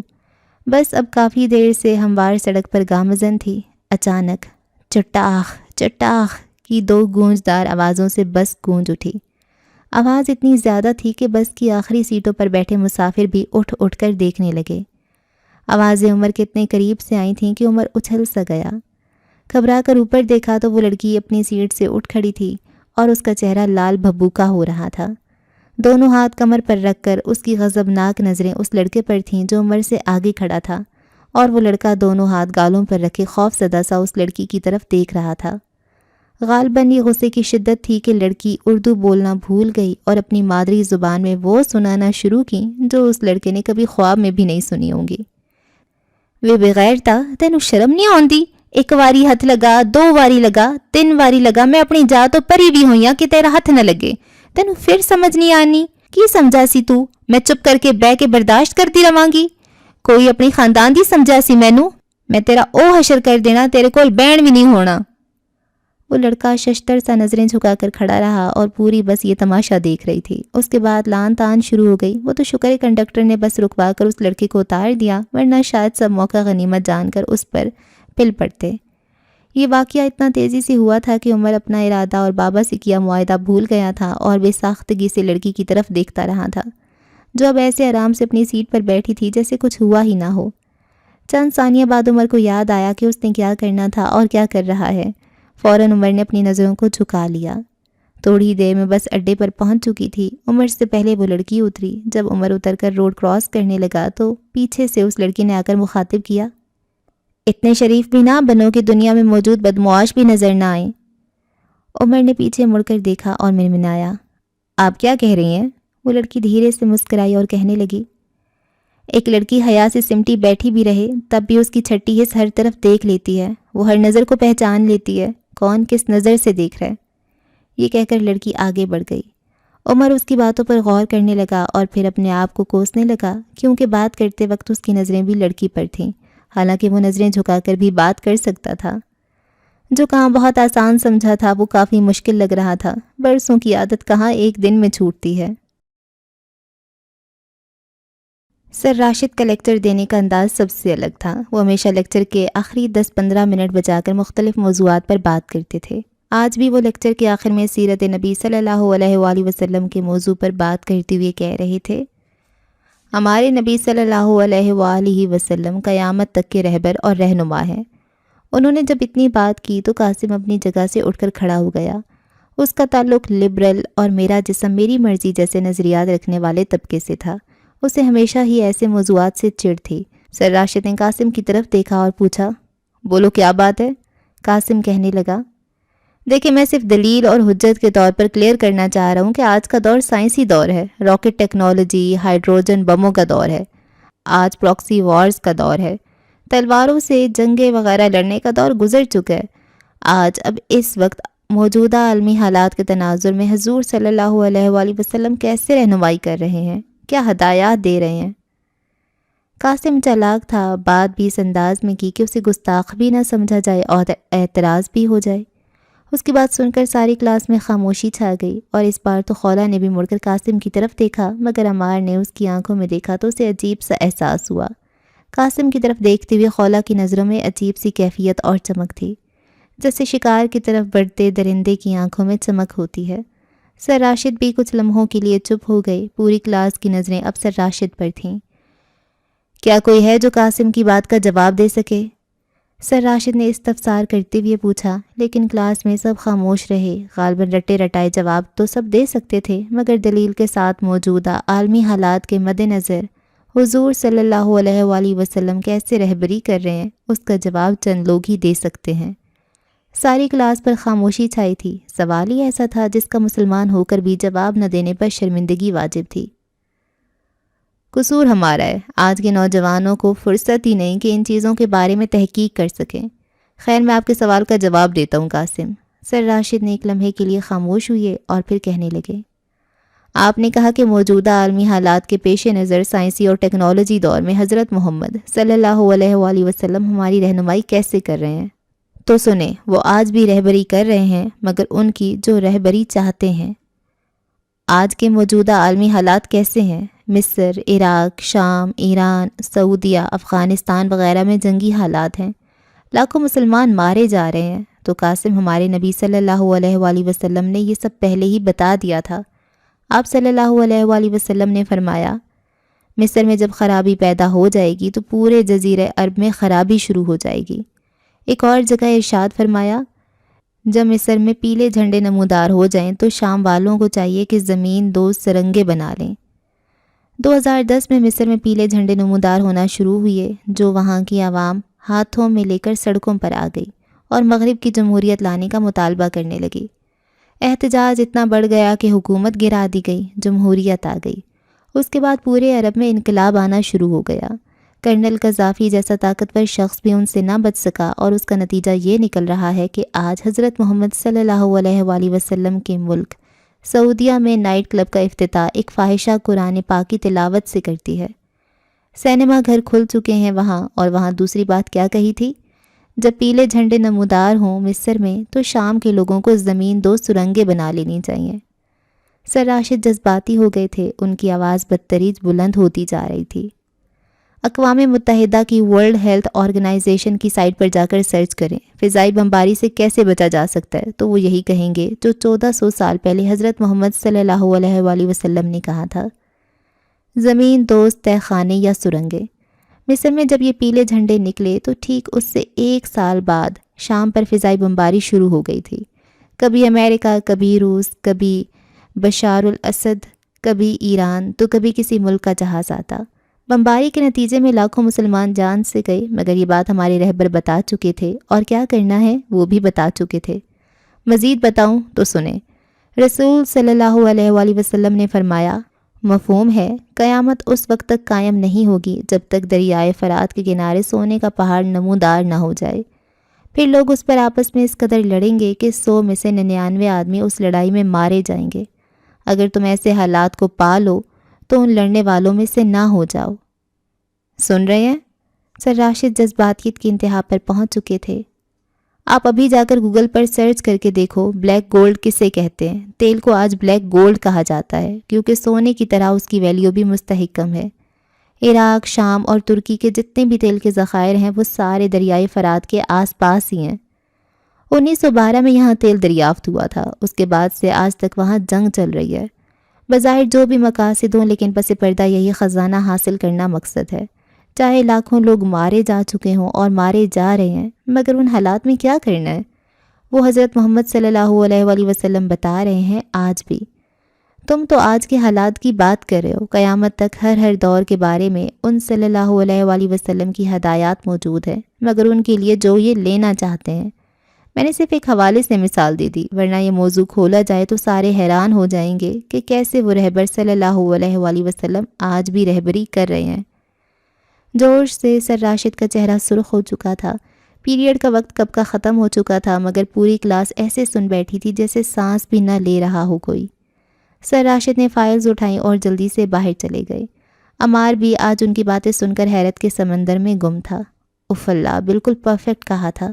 بس اب کافی دیر سے ہموار سڑک پر گامزن تھی۔ اچانک چٹاخ چٹاخ کی 2 گونجدار آوازوں سے بس گونج اٹھی۔ آواز اتنی زیادہ تھی کہ بس کی آخری سیٹوں پر بیٹھے مسافر بھی اٹھ اٹھ کر دیکھنے لگے۔ آوازیں عمر کے اتنے قریب سے آئی تھیں کہ عمر اچھل سا گیا۔ گھبرا کر اوپر دیکھا تو وہ لڑکی اپنی سیٹ سے اٹھ کھڑی تھی اور اس کا چہرہ لال بھبوکا ہو رہا تھا۔ دونوں ہاتھ کمر پر رکھ کر اس کی غضبناک نظریں اس لڑکے پر تھیں جو عمر سے آگے کھڑا تھا، اور وہ لڑکا دونوں ہاتھ گالوں پر رکھے خوف زدہ سا اس لڑکی کی طرف دیکھ رہا تھا۔ غالباً یہ غصے کی شدت تھی کہ لڑکی اردو بولنا بھول گئی اور اپنی مادری زبان میں وہ سنانا شروع کی جو اس لڑکے نے کبھی خواب میں بھی نہیں سنی ہوں گی۔ وے بغیرتا، تینوں شرم نہیں آندی؟ 1 واری ہتھ لگا، 2 واری لگا، 3 واری لگا، میں اپنی جا تو پری بھی ہوئیاں کہ تیرا ہتھ نہ لگے۔ تینوں پھر سمجھ نہیں آنی؟ کی سمجھا سی تو؟ میں چپ کر کے بہ کے برداشت کرتی رواں گی؟ کوئی اپنی خاندان دی سمجھا سی مینوں؟ میں تیرا او حشر کر دینا، تیرے کول بین بھی نہیں ہونا۔ وہ لڑکا ششتر سا نظریں جھکا کر کھڑا رہا اور پوری بس یہ تماشا دیکھ رہی تھی۔ اس کے بعد لان تان شروع ہو گئی۔ وہ تو شکر ہے کنڈکٹر نے بس رکوا کر اس لڑکے کو اتار دیا، ورنہ شاید سب موقع غنیمت جان کر اس پر پل پڑتے۔ یہ واقعہ اتنا تیزی سے ہوا تھا کہ عمر اپنا ارادہ اور بابا سے کیا معاہدہ بھول گیا تھا اور بے ساختگی سے لڑکی کی طرف دیکھتا رہا تھا، جو اب ایسے آرام سے اپنی سیٹ پر بیٹھی تھی جیسے کچھ ہوا ہی نہ ہو۔ چند ثانیہ بعد عمر کو یاد آیا کہ اس نے کیا کرنا تھا اور کیا کر رہا ہے۔ فوراً عمر نے اپنی نظروں کو جھکا لیا۔ تھوڑی دیر میں بس اڈے پر پہنچ چکی تھی۔ عمر سے پہلے وہ لڑکی اتری۔ جب عمر اتر کر روڈ کراس کرنے لگا تو پیچھے سے اس لڑکی نے آ کر مخاطب کیا، اتنے شریف بھی نہ بنو کہ دنیا میں موجود بدمعاش بھی نظر نہ آئیں۔ عمر نے پیچھے مڑ کر دیکھا اور منمنایا، آپ کیا کہہ رہی ہیں؟ وہ لڑکی دھیرے سے مسکرائی اور کہنے لگی، ایک لڑکی حیا سے سمٹی بیٹھی بھی رہے تب بھی اس کی چھٹی حص ہر طرف دیکھ لیتی ہے، وہ ہر نظر کو پہچان لیتی ہے، کون کس نظر سے دیکھ رہا ہے۔ یہ کہہ کر لڑکی آگے بڑھ گئی۔ عمر اس کی باتوں پر غور کرنے لگا اور پھر اپنے آپ کو کوسنے لگا، کیونکہ بات کرتے وقت اس کی نظریں بھی لڑکی پر تھیں، حالانکہ وہ نظریں جھکا کر بھی بات کر سکتا تھا۔ جو کام بہت آسان سمجھا تھا وہ کافی مشکل لگ رہا تھا۔ برسوں کی عادت کہاں ایک دن میں چھوٹتی ہے۔ سر راشد کا لیکچر دینے کا انداز سب سے الگ تھا۔ وہ ہمیشہ لیکچر کے آخری 10-15 منٹ بچا کر مختلف موضوعات پر بات کرتے تھے۔ آج بھی وہ لیکچر کے آخر میں سیرت نبی صلی اللہ علیہ وآلہ وسلم کے موضوع پر بات کرتے ہوئے کہہ رہے تھے، ہمارے نبی صلی اللہ علیہ وآلہ وسلم قیامت تک کے رہبر اور رہنما ہیں۔ انہوں نے جب اتنی بات کی تو قاسم اپنی جگہ سے اٹھ کر کھڑا ہو گیا۔ اس کا تعلق لبرل اور میرا جسم میری مرضی جیسے نظریات رکھنے والے طبقے سے تھا۔ اسے ہمیشہ ہی ایسے موضوعات سے چڑ تھی۔ سر راشد نے قاسم کی طرف دیکھا اور پوچھا، بولو کیا بات ہے؟ قاسم کہنے لگا، دیکھیں میں صرف دلیل اور حجت کے طور پر کلیئر کرنا چاہ رہا ہوں کہ آج کا دور سائنسی دور ہے، راکٹ ٹیکنالوجی، ہائیڈروجن بموں کا دور ہے، آج پراکسی وارز کا دور ہے، تلواروں سے جنگیں وغیرہ لڑنے کا دور گزر چکا ہے۔ آج اب اس وقت موجودہ عالمی حالات کے تناظر میں حضور صلی اللہ علیہ وآلہ وسلم کیسے رہنمائی کر رہے ہیں، کیا ہدایات دے رہے ہیں؟ قاسم چالاک تھا، بات بھی اس انداز میں کی کہ اسے گستاخ بھی نہ سمجھا جائے اور اعتراض بھی ہو جائے۔ اس کی بات سن کر ساری کلاس میں خاموشی چھا گئی، اور اس بار تو خولا نے بھی مڑ کر قاسم کی طرف دیکھا، مگر عمار نے اس کی آنکھوں میں دیکھا تو اسے عجیب سا احساس ہوا۔ قاسم کی طرف دیکھتے ہوئے خولا کی نظروں میں عجیب سی کیفیت اور چمک تھی، جیسے شکار کی طرف بڑھتے درندے کی آنکھوں میں چمک ہوتی ہے۔ سر راشد بھی کچھ لمحوں کے لیے چپ ہو گئے۔ پوری کلاس کی نظریں اب سر راشد پر تھیں۔ کیا کوئی ہے جو قاسم کی بات کا جواب دے سکے؟ سر راشد نے استفسار کرتے ہوئے پوچھا، لیکن کلاس میں سب خاموش رہے۔ غالباً رٹے رٹائے جواب تو سب دے سکتے تھے، مگر دلیل کے ساتھ موجودہ عالمی حالات کے مد نظر حضور صلی اللہ علیہ وآلہ وسلم کیسے رہبری کر رہے ہیں، اس کا جواب چند لوگ ہی دے سکتے ہیں۔ ساری کلاس پر خاموشی چھائی تھی۔ سوال ہی ایسا تھا جس کا مسلمان ہو کر بھی جواب نہ دینے پر شرمندگی واجب تھی۔ قصور ہمارا ہے، آج کے نوجوانوں کو فرصت ہی نہیں کہ ان چیزوں کے بارے میں تحقیق کر سکیں۔ خیر میں آپ کے سوال کا جواب دیتا ہوں قاسم۔ سر راشد نے ایک لمحے کے لیے خاموش ہوئے اور پھر کہنے لگے، آپ نے کہا کہ موجودہ عالمی حالات کے پیش نظر سائنسی اور ٹیکنالوجی دور میں حضرت محمد صلی اللہ علیہ وآلہ وسلم ہماری رہنمائی کیسے کر رہے ہیں؟ تو سنیں، وہ آج بھی رہبری کر رہے ہیں، مگر ان کی جو رہبری چاہتے ہیں۔ آج کے موجودہ عالمی حالات کیسے ہیں؟ مصر، عراق، شام، ایران، سعودیہ، افغانستان وغیرہ میں جنگی حالات ہیں، لاکھوں مسلمان مارے جا رہے ہیں۔ تو قاسم ہمارے نبی صلی اللہ علیہ وآلہ وسلم نے یہ سب پہلے ہی بتا دیا تھا۔ آپ صلی اللہ علیہ وآلہ وسلم نے فرمایا، مصر میں جب خرابی پیدا ہو جائے گی تو پورے جزیرہ عرب میں خرابی شروع ہو جائے گی۔ ایک اور جگہ ارشاد فرمایا، جب مصر میں پیلے جھنڈے نمودار ہو جائیں تو شام والوں کو چاہیے کہ زمین دوز سرنگیں بنا لیں۔ 2010 میں مصر میں پیلے جھنڈے نمودار ہونا شروع ہوئے، جو وہاں کی عوام ہاتھوں میں لے کر سڑکوں پر آ گئی اور مغرب کی جمہوریت لانے کا مطالبہ کرنے لگی۔ احتجاج اتنا بڑھ گیا کہ حکومت گرا دی گئی، جمہوریت آ گئی۔ اس کے بعد پورے عرب میں انقلاب آنا شروع ہو گیا۔ کرنل قذافی جیسا طاقتور شخص بھی ان سے نہ بچ سکا، اور اس کا نتیجہ یہ نکل رہا ہے کہ آج حضرت محمد صلی اللہ علیہ وآلہ وسلم کے ملک سعودیہ میں نائٹ کلب کا افتتاح ایک فاحشہ قرآن پاک کی تلاوت سے کرتی ہے۔ سینما گھر کھل چکے ہیں وہاں، اور وہاں دوسری بات کیا کہی تھی؟ جب پیلے جھنڈے نمودار ہوں مصر میں تو شام کے لوگوں کو زمین دو سرنگیں بنا لینی چاہیے۔ سر راشد جذباتی ہو گئے تھے، ان کی آواز بدتریج بلند ہوتی جا رہی تھی۔ اقوام متحدہ کی ورلڈ ہیلتھ آرگنائزیشن کی سائٹ پر جا کر سرچ کریں فضائی بمباری سے کیسے بچا جا سکتا ہے، تو وہ یہی کہیں گے جو 1400 سال پہلے حضرت محمد صلی اللہ علیہ وآلہ وسلم نے کہا تھا، زمین دوست تہ خانے یا سرنگیں۔ مصر میں جب یہ پیلے جھنڈے نکلے تو ٹھیک اس سے 1 سال بعد شام پر فضائی بمباری شروع ہو گئی تھی۔ کبھی امریکہ، کبھی روس، کبھی بشار الاسد، کبھی ایران، تو کبھی کسی ملک کا جہاز آتا۔ بمباری کے نتیجے میں لاکھوں مسلمان جان سے گئے، مگر یہ بات ہمارے رہبر بتا چکے تھے، اور کیا کرنا ہے وہ بھی بتا چکے تھے۔ مزید بتاؤں تو سنیں، رسول صلی اللہ علیہ وآلہ وسلم نے فرمایا، مفہوم ہے، قیامت اس وقت تک قائم نہیں ہوگی جب تک دریائے فرات کے کنارے سونے کا پہاڑ نمودار نہ ہو جائے۔ پھر لوگ اس پر آپس میں اس قدر لڑیں گے کہ 100 میں سے 99 آدمی اس لڑائی میں مارے جائیں گے۔ اگر تم ایسے حالات کو پا لو تو ان لڑنے والوں میں سے نہ ہو جاؤ۔ سن رہے ہیں؟ سر راشد جذباتیت کی انتہا پر پہنچ چکے تھے۔ آپ ابھی جا کر گوگل پر سرچ کر کے دیکھو بلیک گولڈ کسے کہتے ہیں۔ تیل کو آج بلیک گولڈ کہا جاتا ہے کیونکہ سونے کی طرح اس کی ویلیو بھی مستحکم ہے۔ عراق، شام اور ترکی کے جتنے بھی تیل کے ذخائر ہیں وہ سارے دریائے فرات کے آس پاس ہی ہیں۔ 1912 میں یہاں تیل دریافت ہوا تھا، اس کے بعد سے آج تک وہاں جنگ چل رہی ہے۔ بظاہر جو بھی مقاصد ہوں لیکن پس پردہ یہی خزانہ حاصل کرنا مقصد ہے۔ چاہے لاکھوں لوگ مارے جا چکے ہوں اور مارے جا رہے ہیں، مگر ان حالات میں کیا کرنا ہے؟ وہ حضرت محمد صلی اللہ علیہ وآلہ وسلم بتا رہے ہیں آج بھی۔ تم تو آج کے حالات کی بات کر رہے ہو، قیامت تک ہر دور کے بارے میں ان صلی اللہ علیہ وآلہ وسلم کی ہدایات موجود ہے، مگر ان کے لیے جو یہ لینا چاہتے ہیں۔ میں نے صرف ایک حوالے سے مثال دے دی، ورنہ یہ موضوع کھولا جائے تو سارے حیران ہو جائیں گے کہ کیسے وہ رہبر صلی اللہ علیہ وآلہ وسلم آج بھی رہبری کر رہے ہیں۔ جوش سے سر راشد کا چہرہ سرخ ہو چکا تھا۔ پیریڈ کا وقت کب کا ختم ہو چکا تھا، مگر پوری کلاس ایسے سن بیٹھی تھی جیسے سانس بھی نہ لے رہا ہو کوئی۔ سر راشد نے فائلز اٹھائیں اور جلدی سے باہر چلے گئے۔ عمار بھی آج ان کی باتیں سن کر حیرت کے سمندر میں گم تھا۔ اف اللہ، بالکل پرفیکٹ کہا تھا،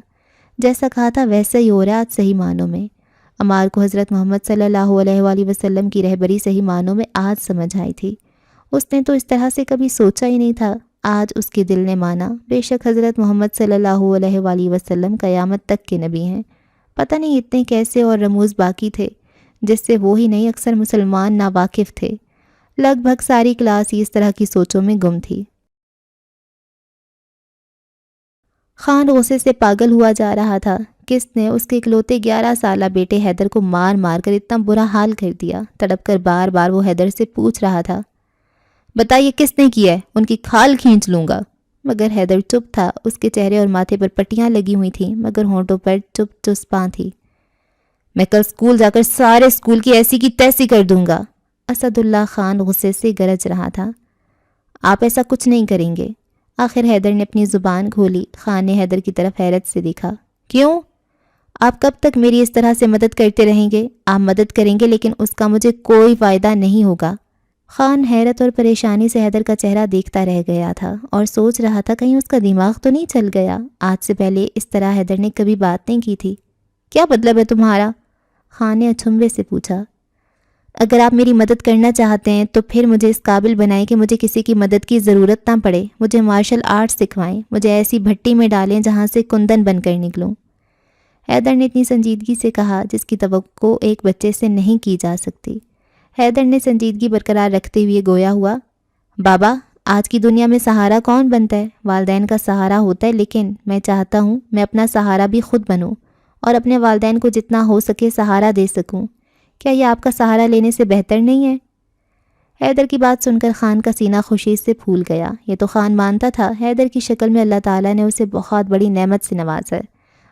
جیسا کہا تھا ویسا ہی ہو رہا ہے آج صحیح معنوں میں۔ عمار کو حضرت محمد صلی اللہ علیہ وآلہ وسلم کی رہبری صحیح معنوں میں آج سمجھ آئی تھی۔ اس نے تو اس طرح سے کبھی سوچا ہی نہیں تھا، آج اس کے دل نے مانا۔ بے شک حضرت محمد صلی اللہ علیہ وآلہ وسلم قیامت تک کے نبی ہیں۔ پتہ نہیں اتنے کیسے اور رموز باقی تھے جس سے وہی نہیں اکثر مسلمان ناواقف تھے۔ لگ بھگ ساری کلاس ہی اس طرح کی سوچوں میں گم تھی۔ خان غصے سے پاگل ہوا جا رہا تھا۔ کس نے اس کے اکلوتے 11 سالہ بیٹے حیدر کو مار مار کر اتنا برا حال کر دیا؟ تڑپ کر بار بار وہ حیدر سے پوچھ رہا تھا، بتائیے کس نے کیا ہے؟ ان کی کھال کھینچ لوں گا۔ مگر حیدر چپ تھا۔ اس کے چہرے اور ماتھے پر پٹیاں لگی ہوئی تھیں مگر ہونٹوں پر چپ چسپاں تھی۔ میں کل اسکول جا کر سارے اسکول کی ایسی کی تیسی کر دوں گا۔ اسد اللہ خان غصے سے گرج رہا تھا۔ آپ ایسا کچھ نہیں کریں گے۔ آخر حیدر نے اپنی زبان کھولی۔ خان نے حیدر کی طرف حیرت سے دیکھا۔ کیوں؟ آپ کب تک میری اس طرح سے مدد کرتے رہیں گے؟ آپ مدد کریں گے لیکن اس کا مجھے کوئی فائدہ نہیں ہوگا۔ خان حیرت اور پریشانی سے حیدر کا چہرہ دیکھتا رہ گیا تھا اور سوچ رہا تھا کہیں اس کا دماغ تو نہیں چل گیا۔ آج سے پہلے اس طرح حیدر نے کبھی بات نہیں کی تھی۔ کیا مطلب ہے تمہارا؟ خان نے اچھمبے سے پوچھا۔ اگر آپ میری مدد کرنا چاہتے ہیں تو پھر مجھے اس قابل بنائیں کہ مجھے کسی کی مدد کی ضرورت نہ پڑے۔ مجھے مارشل آرٹ سکھوائیں، مجھے ایسی بھٹی میں ڈالیں جہاں سے کندن بن کر نکلوں۔ حیدر نے اتنی سنجیدگی سے کہا جس کی توقع ایک بچے سے نہیں کی جا سکتی۔ حیدر نے سنجیدگی برقرار رکھتے ہوئے گویا ہوا، بابا آج کی دنیا میں سہارا کون بنتا ہے؟ والدین کا سہارا ہوتا ہے، لیکن میں چاہتا ہوں میں اپنا سہارا بھی خود بنوں اور اپنے والدین کو جتنا ہو سکے سہارا دے سکوں۔ کیا یہ آپ کا سہارا لینے سے بہتر نہیں ہے؟ حیدر کی بات سن کر خان کا سینہ خوشی سے پھول گیا۔ یہ تو خان مانتا تھا حیدر کی شکل میں اللہ تعالیٰ نے اسے بہت بڑی نعمت سے نوازا ہے۔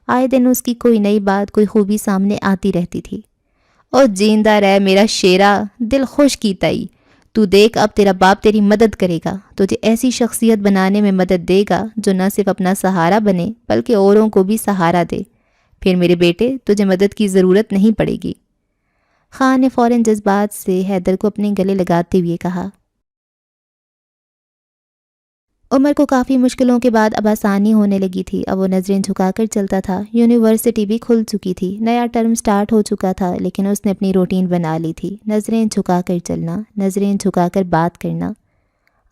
آئے دن اس کی کوئی نئی بات، کوئی خوبی سامنے آتی رہتی تھی۔ اور جیندہ رہ میرا شیرا، دل خوش کی تئی، تو دیکھ اب تیرا باپ تیری مدد کرے گا، تجھے ایسی شخصیت بنانے میں مدد دے گا جو نہ صرف اپنا سہارا بنے بلکہ اوروں کو بھی سہارا دے۔ پھر میرے بیٹے تجھے مدد کی ضرورت نہیں پڑے گی۔ خان نے فوراً جذبات سے حیدر کو اپنے گلے لگاتے ہوئے کہا۔ عمر کو کافی مشکلوں کے بعد اب آسانی ہونے لگی تھی۔ اب وہ نظریں جھکا کر چلتا تھا۔ یونیورسٹی بھی کھل چکی تھی، نیا ٹرم سٹارٹ ہو چکا تھا، لیکن اس نے اپنی روٹین بنا لی تھی۔ نظریں جھکا کر چلنا، نظریں جھکا کر بات کرنا۔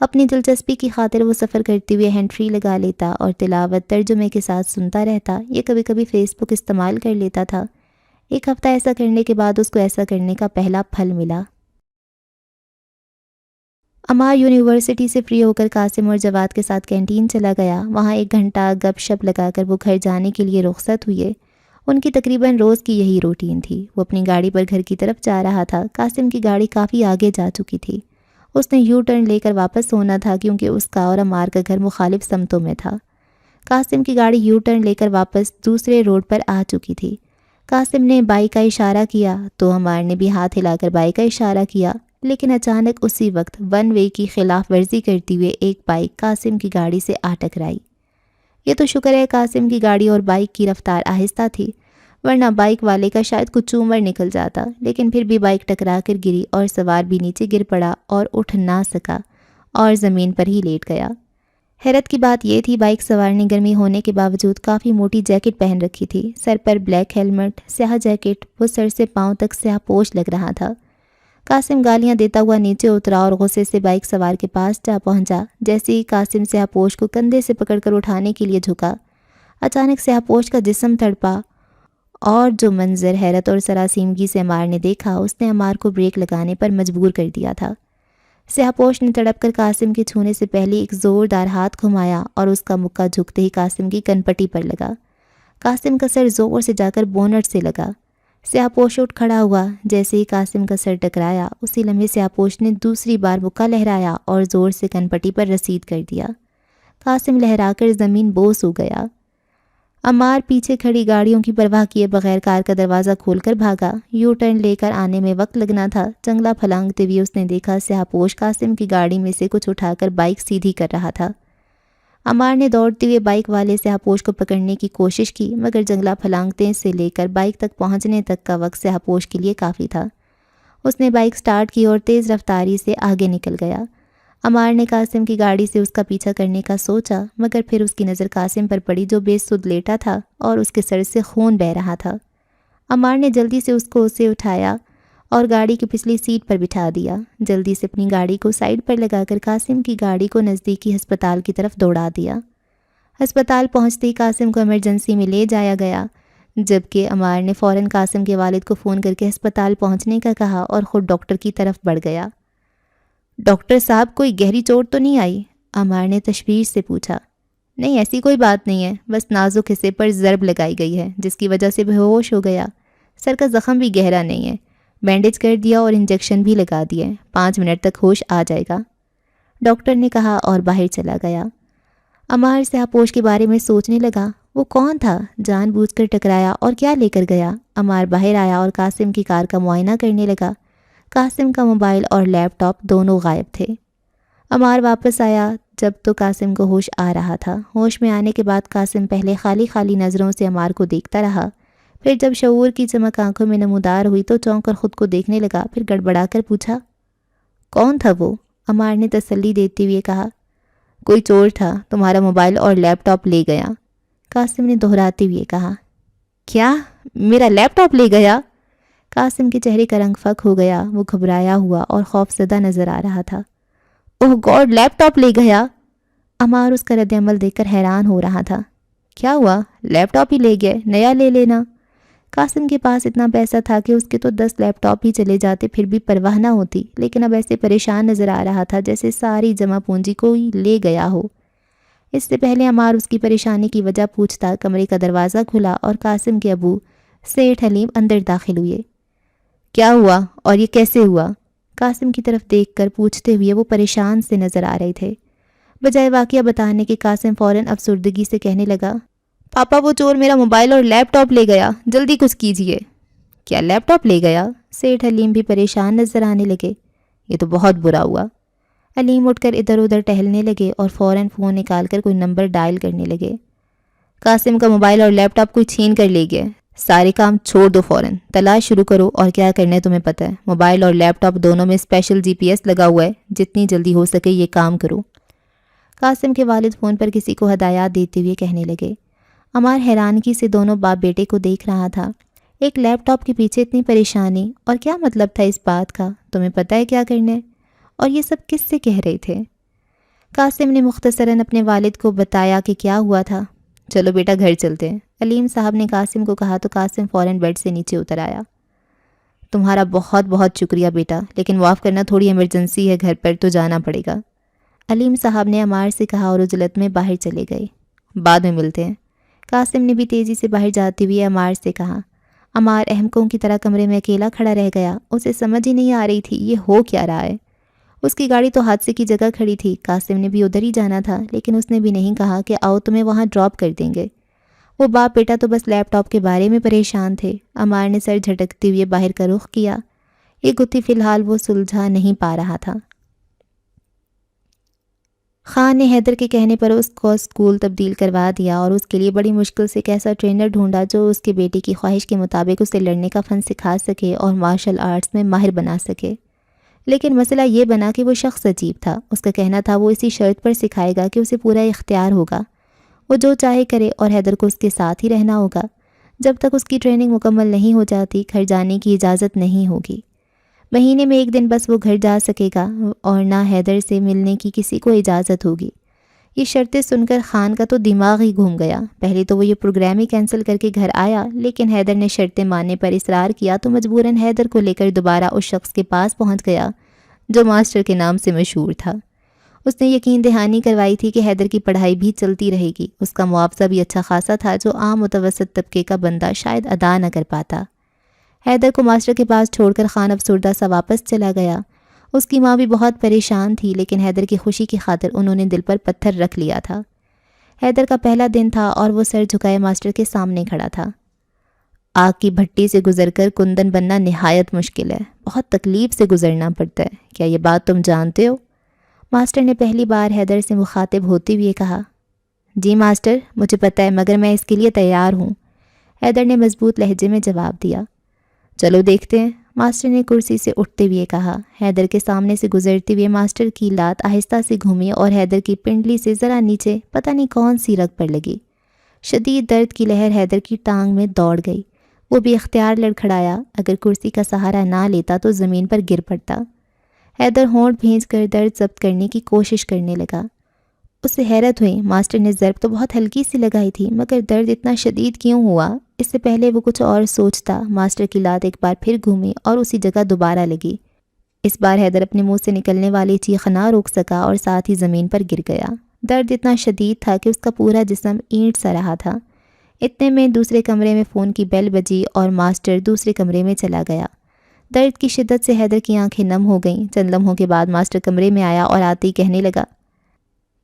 اپنی دلچسپی کی خاطر وہ سفر کرتے ہوئے ہینڈ فری لگا لیتا اور تلاوت ترجمے کے ساتھ سنتا رہتا۔ یہ کبھی کبھی فیس بک استعمال کر لیتا تھا۔ ایک ہفتہ ایسا کرنے کے بعد اس کو ایسا کرنے کا پہلا پھل ملا۔ عمار یونیورسٹی سے فری ہو کر قاسم اور جواد کے ساتھ کینٹین چلا گیا۔ وہاں 1 گھنٹہ گپ شپ لگا کر وہ گھر جانے کے لیے رخصت ہوئے۔ ان کی تقریباً روز کی یہی روٹین تھی۔ وہ اپنی گاڑی پر گھر کی طرف جا رہا تھا۔ قاسم کی گاڑی کافی آگے جا چکی تھی۔ اس نے یو ٹرن لے کر واپس ہونا تھا کیونکہ اس کا اور عمار کا گھر مخالف سمتوں میں تھا۔ قاسم کی گاڑی یو ٹرن لے کر واپس دوسرے روڈ پر آ چکی تھی۔ قاسم نے بائک کا اشارہ کیا تو عمار نے بھی ہاتھ ہلا کر بائک کا اشارہ کیا، لیکن اچانک اسی وقت ون وے کی خلاف ورزی کرتے ہوئے ایک بائک قاسم کی گاڑی سے آ ٹکرائی۔ یہ تو شکر ہے قاسم کی گاڑی اور بائک کی رفتار آہستہ تھی، ورنہ بائک والے کا شاید کچھ عمر نکل جاتا، لیکن پھر بھی بائک ٹکرا کر گری اور سوار بھی نیچے گر پڑا اور اٹھ نہ سکا اور زمین پر ہی لیٹ گیا۔ حیرت کی بات یہ تھی بائک سوار نے گرمی ہونے کے باوجود کافی موٹی جیکٹ پہن رکھی تھی، سر پر بلیک ہیلمٹ، سیاہ جیکٹ، وہ سر سے پاؤں تک سیاہ پوش لگ رہا تھا۔ قاسم گالیاں دیتا ہوا نیچے اترا اور غصے سے بائک سوار کے پاس جا پہنچا۔ جیسے ہی قاسم سیاہ پوش کو کندھے سے پکڑ کر اٹھانے کے لیے جھکا، اچانک سیاہ پوش کا جسم تڑپا اور جو منظر حیرت اور سراسیمگی سے عمار نے دیکھا اس نے عمار کو بریک لگانے پر مجبور کر دیا تھا۔ سیاہ پوش نے تڑپ کر قاسم کے چھونے سے پہلے ایک زوردار ہاتھ گھمایا اور اس کا مکہ جھکتے ہی قاسم کی کنپٹی پر لگا۔ قاسم کا سر زور سے جا کر بونٹ سے لگا۔ سیاہ پوش اٹھ کھڑا ہوا۔ جیسے ہی قاسم کا سر ٹکرایا اسی لمحے سیاہ پوش نے دوسری بار مکہ لہرایا اور زور سے کنپٹی پر رسید کر دیا۔ قاسم لہرا کر زمین بوس ہو گیا۔ عمار پیچھے کھڑی گاڑیوں کی پرواہ کیے بغیر کار کا دروازہ کھول کر بھاگا۔ یو ٹرن لے کر آنے میں وقت لگنا تھا۔ جنگلہ پھلانگتے ہوئے اس نے دیکھا سیاہ پوش قاسم کی گاڑی میں سے کچھ اٹھا کر بائک سیدھی کر رہا تھا۔ عمار نے دوڑتے ہوئے بائک والے سیاہ پوش کو پکڑنے کی کوشش کی، مگر جنگلہ پھلانگتے سے لے کر بائک تک پہنچنے تک کا وقت سیاہ پوش کے لیے کافی تھا۔ اس نے بائک سٹارٹ کی اور تیز رفتاری سے آگے نکل گیا۔ عمار نے قاسم کی گاڑی سے اس کا پیچھا کرنے کا سوچا، مگر پھر اس کی نظر قاسم پر پڑی جو بے سدھ لیٹا تھا اور اس کے سر سے خون بہہ رہا تھا۔ عمار نے جلدی سے اسے اٹھایا اور گاڑی کی پچھلی سیٹ پر بٹھا دیا۔ جلدی سے اپنی گاڑی کو سائیڈ پر لگا کر قاسم کی گاڑی کو نزدیکی ہسپتال کی طرف دوڑا دیا۔ ہسپتال پہنچتے ہی قاسم کو ایمرجنسی میں لے جایا گیا، جبکہ عمار نے فوراً قاسم کے والد کو فون کر کے ہسپتال پہنچنے کا کہا اور خود ڈاکٹر کی طرف بڑھ گیا۔ ڈاکٹر صاحب کوئی گہری چوٹ تو نہیں آئی؟ عمار نے تشویش سے پوچھا۔ نہیں، ایسی کوئی بات نہیں ہے، بس نازک حصے پر ضرب لگائی گئی ہے جس کی وجہ سے بے ہوش ہو گیا۔ سر کا زخم بھی گہرا نہیں ہے، بینڈیج کر دیا اور انجیکشن بھی لگا دیے، 5 منٹ تک ہوش آ جائے گا، ڈاکٹر نے کہا اور باہر چلا گیا۔ عمار سیاہ پوش کے بارے میں سوچنے لگا، وہ کون تھا؟ جان بوجھ کر ٹکرایا اور کیا لے کر گیا؟ عمار باہر آیا اور قاسم کی کار کا معائنہ کرنے لگا۔ قاسم کا موبائل اور لیپ ٹاپ دونوں غائب تھے۔ عمار واپس آیا جب تو قاسم کو ہوش آ رہا تھا۔ ہوش میں آنے کے بعد قاسم پہلے خالی خالی نظروں سے عمار کو دیکھتا رہا، پھر جب شعور کی چمک آنکھوں میں نمودار ہوئی تو چونک کر خود کو دیکھنے لگا، پھر گڑبڑا کر پوچھا، کون تھا وہ؟ عمار نے تسلی دیتے ہوئے کہا، کوئی چور تھا، تمہارا موبائل اور لیپ ٹاپ لے گیا۔ قاسم نے دہراتے ہوئے کہا، کیا؟ میرا لیپ ٹاپ لے گیا؟ قاسم کے چہرے کا رنگ فک ہو گیا، وہ گھبرایا ہوا اور خوف زدہ نظر آ رہا تھا۔ اوہ گاڈ، لیپ ٹاپ لے گیا؟ عمار اس کا رد عمل دیکھ کر حیران ہو رہا تھا۔ کیا ہوا؟ لیپ ٹاپ ہی لے گئے، نیا لے لینا۔ قاسم کے پاس اتنا پیسہ تھا کہ اس کے تو 10 لیپ ٹاپ ہی چلے جاتے پھر بھی پرواہ نہ ہوتی، لیکن اب ایسے پریشان نظر آ رہا تھا جیسے ساری جمع پونجی کوئی لے گیا ہو۔ اس سے پہلے عمار اس کی پریشانی کی وجہ پوچھتا، کمرے کا دروازہ کھلا اور قاسم کے ابو سیٹھ حلیم اندر داخل ہوئے۔ کیا ہوا اور یہ کیسے ہوا؟ قاسم کی طرف دیکھ کر پوچھتے ہوئے وہ پریشان سے نظر آ رہے تھے۔ بجائے واقعہ بتانے کے قاسم فوراً افسردگی سے کہنے لگا، پاپا وہ چور میرا موبائل اور لیپ ٹاپ لے گیا، جلدی کچھ کیجیے۔ کیا لیپ ٹاپ لے گیا؟ سیٹھ حلیم بھی پریشان نظر آنے لگے۔ یہ تو بہت برا ہوا۔ حلیم اٹھ کر ادھر ادھر ٹہلنے لگے اور فوراً فون نکال کر کوئی نمبر ڈائل کرنے لگے۔ قاسم کا موبائل اور لیپ ٹاپ کوئی چھین کر لے گیا، سارے کام چھوڑ دو، فوراً تلاش شروع کرو اور کیا کرنا ہے تمہیں پتہ ہے، موبائل اور لیپ ٹاپ دونوں میں اسپیشل GPS لگا ہوا ہے، جتنی جلدی ہو سکے یہ کام کرو۔ قاسم کے والد فون پر کسی کو ہدایات دیتے ہوئے کہنے لگے۔ عمار حیرانگی سے دونوں باپ بیٹے کو دیکھ رہا تھا۔ ایک لیپ ٹاپ کے پیچھے اتنی پریشانی، اور کیا مطلب تھا اس بات کا؟ تمہیں پتہ ہے کیا کرنا ہے؟ اور یہ سب کس سے کہہ رہے تھے؟ قاسم نے مختصراً اپنے والد کو بتایا کہ کیا ہوا تھا۔ چلو بیٹا گھر چلتے ہیں، علیم صاحب نے قاسم کو کہا تو قاسم فوراً بیڈ سے نیچے اتر آیا۔ تمہارا بہت بہت شکریہ بیٹا، لیکن معاف کرنا تھوڑی ایمرجنسی ہے، گھر پر تو جانا پڑے گا، علیم صاحب نے عمار سے کہا اور عجلت میں باہر چلے گئے۔ بعد میں ملتے ہیں، قاسم نے بھی تیزی سے باہر جاتے ہوئے عمار سے کہا۔ عمار احمقوں کی طرح کمرے میں اکیلا کھڑا رہ گیا، اسے سمجھ ہی نہیں آ رہی تھی یہ ہو کیا رہا ہے۔ اس کی گاڑی تو حادثے کی جگہ کھڑی تھی، قاسم نے بھی ادھر ہی جانا تھا، لیکن اس نے بھی نہیں کہا کہ آؤ تمہیں وہاں ڈراپ کر دیں گے۔ وہ باپ بیٹا تو بس لیپ ٹاپ کے بارے میں پریشان تھے۔ عمار نے سر جھٹکتے ہوئے باہر کا رخ کیا۔ یہ گتھی فی الحال وہ سلجھا نہیں پا رہا تھا۔ خان نے حیدر کے کہنے پر اس کو اسکول تبدیل کروا دیا اور اس کے لیے بڑی مشکل سے ایک ایسا ٹرینر ڈھونڈا جو اس کے بیٹے کی خواہش کے مطابق اسے لڑنے کا فن سکھا سکے اور مارشل آرٹس میں ماہر بنا سکے۔ لیکن مسئلہ یہ بنا کہ وہ شخص عجیب تھا۔ اس کا کہنا تھا وہ اسی شرط پر سکھائے گا کہ اسے پورا اختیار ہوگا، وہ جو چاہے کرے اور حیدر کو اس کے ساتھ ہی رہنا ہوگا۔ جب تک اس کی ٹریننگ مکمل نہیں ہو جاتی گھر جانے کی اجازت نہیں ہوگی۔ مہینے میں 1 دن بس وہ گھر جا سکے گا اور نہ حیدر سے ملنے کی کسی کو اجازت ہوگی۔ یہ شرطیں سن کر خان کا تو دماغ ہی گھوم گیا۔ پہلے تو وہ یہ پروگرام ہی کینسل کر کے گھر آیا، لیکن حیدر نے شرطیں ماننے پر اصرار کیا تو مجبوراً حیدر کو لے کر دوبارہ اس شخص کے پاس پہنچ گیا جو ماسٹر کے نام سے مشہور تھا۔ اس نے یقین دہانی کروائی تھی کہ حیدر کی پڑھائی بھی چلتی رہے گی، اس کا معاوضہ بھی اچھا خاصا تھا جو عام متوسط طبقے کا بندہ شاید ادا نہ کر پاتا۔ حیدر کو ماسٹر کے پاس چھوڑ کر خان افسردہ سا واپس چلا گیا۔ اس کی ماں بھی بہت پریشان تھی، لیکن حیدر کی خوشی کی خاطر انہوں نے دل پر پتھر رکھ لیا تھا۔ حیدر کا پہلا دن تھا اور وہ سر جھکائے ماسٹر کے سامنے کھڑا تھا۔ آگ کی بھٹی سے گزر کر کندن بننا نہایت مشکل ہے، بہت تکلیف سے گزرنا پڑتا ہے، کیا یہ بات تم جانتے ہو؟ ماسٹر نے پہلی بار حیدر سے مخاطب ہوتے ہوئے کہا۔ جی ماسٹر، مجھے پتہ ہے مگر میں اس کے لیے تیار ہوں، حیدر نے مضبوط لہجے میں جواب دیا۔ چلو دیکھتے ہیں، ماسٹر نے کرسی سے اٹھتے ہوئے کہا۔ حیدر کے سامنے سے گزرتے ہوئے ماسٹر کی لات آہستہ سے گھومی اور حیدر کی پنڈلی سے ذرا نیچے پتہ نہیں کون سی رگ پر لگی۔ شدید درد کی لہر حیدر کی ٹانگ میں دوڑ گئی۔ وہ بھی اختیار لڑکھڑایا، اگر کرسی کا سہارا نہ لیتا تو زمین پر گر پڑتا۔ حیدر ہونٹ بھینچ کر درد ضبط کرنے کی کوشش کرنے لگا۔ اسے حیرت ہوئی، ماسٹر نے ضرب تو بہت ہلکی سی لگائی تھی، مگر درد اتنا شدید کیوں ہوا؟ اس سے پہلے وہ کچھ اور سوچتا، ماسٹر کی لات ایک بار پھر گھومی اور اسی جگہ دوبارہ لگی۔ اس بار حیدر اپنے منہ سے نکلنے والی چیخ نہ روک سکا اور ساتھ ہی زمین پر گر گیا۔ درد اتنا شدید تھا کہ اس کا پورا جسم اینٹ سا رہا تھا۔ اتنے میں دوسرے کمرے میں فون کی بیل بجی اور ماسٹر دوسرے کمرے میں چلا گیا۔ درد کی شدت سے حیدر کی آنکھیں نم ہو گئیں۔ چند لمحوں کے بعد ماسٹر کمرے میں آیا اور آتے ہی کہنے لگا،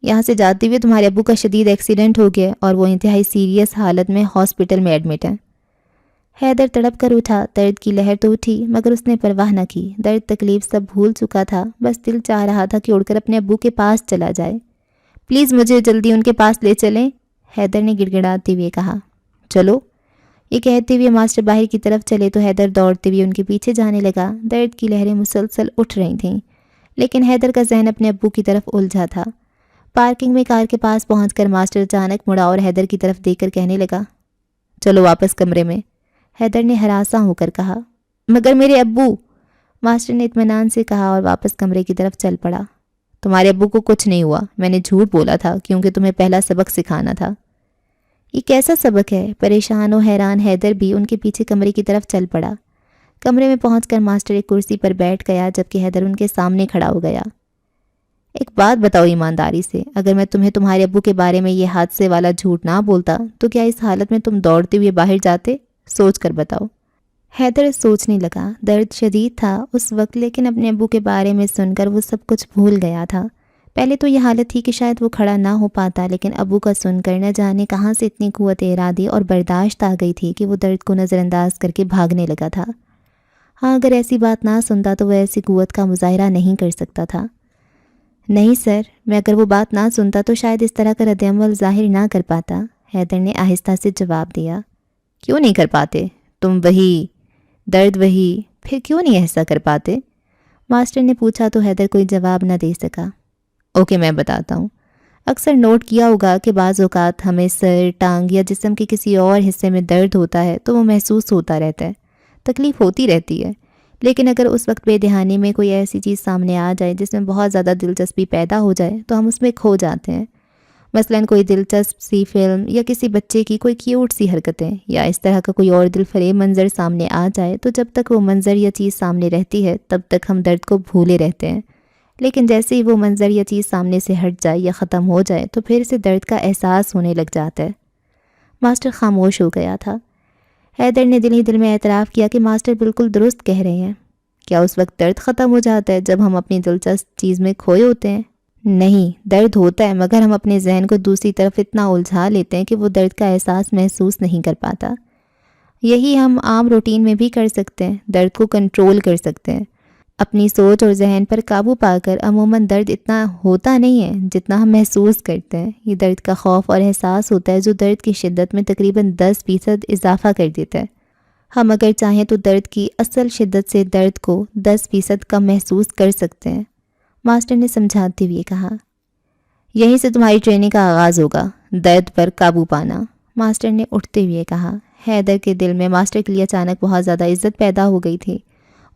یہاں سے جاتے ہوئے تمہارے ابو کا شدید ایکسیڈنٹ ہو گیا اور وہ انتہائی سیریس حالت میں ہاسپٹل میں ایڈمٹ ہیں۔ حیدر تڑپ کر اٹھا، درد کی لہر تو اٹھی مگر اس نے پرواہ نہ کی۔ درد تکلیف سب بھول چکا تھا، بس دل چاہ رہا تھا کہ اڑ کر اپنے ابو کے پاس چلا جائے۔ پلیز مجھے جلدی ان کے پاس لے چلیں، حیدر نے گڑ گڑاتے ہوئے کہا۔ چلو، یہ کہتے ہوئے ماسٹر باہر کی طرف چلے تو حیدر دوڑتے ہوئے ان کے پیچھے جانے لگا۔ درد کی لہریں مسلسل اٹھ رہی تھیں، لیکن حیدر کا ذہن اپنے ابو کی طرف الجھا تھا۔ پارکنگ میں کار کے پاس پہنچ کر ماسٹر اچانک مڑا اور حیدر کی طرف دیکھ کر کہنے لگا، چلو واپس کمرے میں۔ حیدر نے ہراساں ہو کر کہا، مگر میرے ابو، ماسٹر نے اطمینان سے کہا اور واپس کمرے کی طرف چل پڑا۔ تمہارے ابو کو کچھ نہیں ہوا، میں نے جھوٹ بولا تھا کیونکہ تمہیں پہلا سبق سکھانا تھا۔ یہ کیسا سبق ہے؟ پریشان و حیران حیدر بھی ان کے پیچھے کمرے کی طرف چل پڑا۔ کمرے میں پہنچ کر ماسٹر ایک کرسی پر بیٹھ گیا جبکہ حیدر ان کے سامنے کھڑا ہو گیا۔ ایک بات بتاؤ ایمانداری سے، اگر میں تمہیں تمہارے ابو کے بارے میں یہ حادثے والا جھوٹ نہ بولتا تو کیا اس حالت میں تم دوڑتے ہوئے باہر جاتے؟ سوچ کر بتاؤ۔ حیدر سوچنے لگا۔ درد شدید تھا اس وقت، لیکن اپنے ابو کے بارے میں سن کر وہ سب کچھ بھول گیا تھا۔ پہلے تو یہ حالت تھی کہ شاید وہ کھڑا نہ ہو پاتا، لیکن ابو کا سن کر نہ جانے کہاں سے اتنی قوت ارادی اور برداشت آ گئی تھی کہ وہ درد کو نظر انداز کر کے بھاگنے لگا تھا۔ ہاں، اگر ایسی بات نہ سنتا تو وہ ایسی قوت کا مظاہرہ نہیں کر سکتا تھا۔ نہیں سر، میں اگر وہ بات نہ سنتا تو شاید اس طرح کا رد عمل ظاہر نہ کر پاتا، حیدر نے آہستہ سے جواب دیا۔ کیوں نہیں کر پاتے؟ تم وہی درد وہی، پھر کیوں نہیں ایسا کر پاتے؟ ماسٹر نے پوچھا تو حیدر کوئی جواب نہ دے سکا۔ اوکے، میں بتاتا ہوں۔ اکثر نوٹ کیا ہوگا کہ بعض اوقات ہمیں سر، ٹانگ یا جسم کے کسی اور حصے میں درد ہوتا ہے تو وہ محسوس ہوتا رہتا ہے، تکلیف ہوتی رہتی ہے، لیکن اگر اس وقت بے دہانی میں کوئی ایسی چیز سامنے آ جائے جس میں بہت زیادہ دلچسپی پیدا ہو جائے تو ہم اس میں کھو جاتے ہیں۔ مثلاً کوئی دلچسپ سی فلم یا کسی بچے کی کوئی کیوٹ سی حرکتیں یا اس طرح کا کوئی اور دل فریب منظر سامنے آ جائے تو جب تک وہ منظر یا چیز سامنے رہتی ہے تب تک ہم درد کو بھولے رہتے ہیں، لیکن جیسے ہی وہ منظر یا چیز سامنے سے ہٹ جائے یا ختم ہو جائے تو پھر سے درد کا احساس ہونے لگ جاتا ہے۔ ماسٹر خاموش ہو گیا تھا۔ حیدر نے دل ہی دل میں اعتراف کیا کہ ماسٹر بالکل درست کہہ رہے ہیں۔ کیا اس وقت درد ختم ہو جاتا ہے جب ہم اپنی دلچسپ چیز میں کھوئے ہوتے ہیں؟ نہیں، درد ہوتا ہے مگر ہم اپنے ذہن کو دوسری طرف اتنا الجھا لیتے ہیں کہ وہ درد کا احساس محسوس نہیں کر پاتا۔ یہی ہم عام روٹین میں بھی کر سکتے ہیں، درد کو کنٹرول کر سکتے ہیں۔ اپنی سوچ اور ذہن پر قابو پا کر عموماً درد اتنا ہوتا نہیں ہے جتنا ہم محسوس کرتے ہیں۔ یہ درد کا خوف اور احساس ہوتا ہے جو درد کی شدت میں تقریباً 10% اضافہ کر دیتا ہے۔ ہم اگر چاہیں تو درد کی اصل شدت سے درد کو 10% کم محسوس کر سکتے ہیں، ماسٹر نے سمجھاتے ہوئے کہا۔ یہیں سے تمہاری ٹریننگ کا آغاز ہوگا، درد پر قابو پانا، ماسٹر نے اٹھتے ہوئے کہا۔ حیدر کے دل میں ماسٹر کے لیے اچانک بہت زیادہ عزت پیدا ہو گئی تھی۔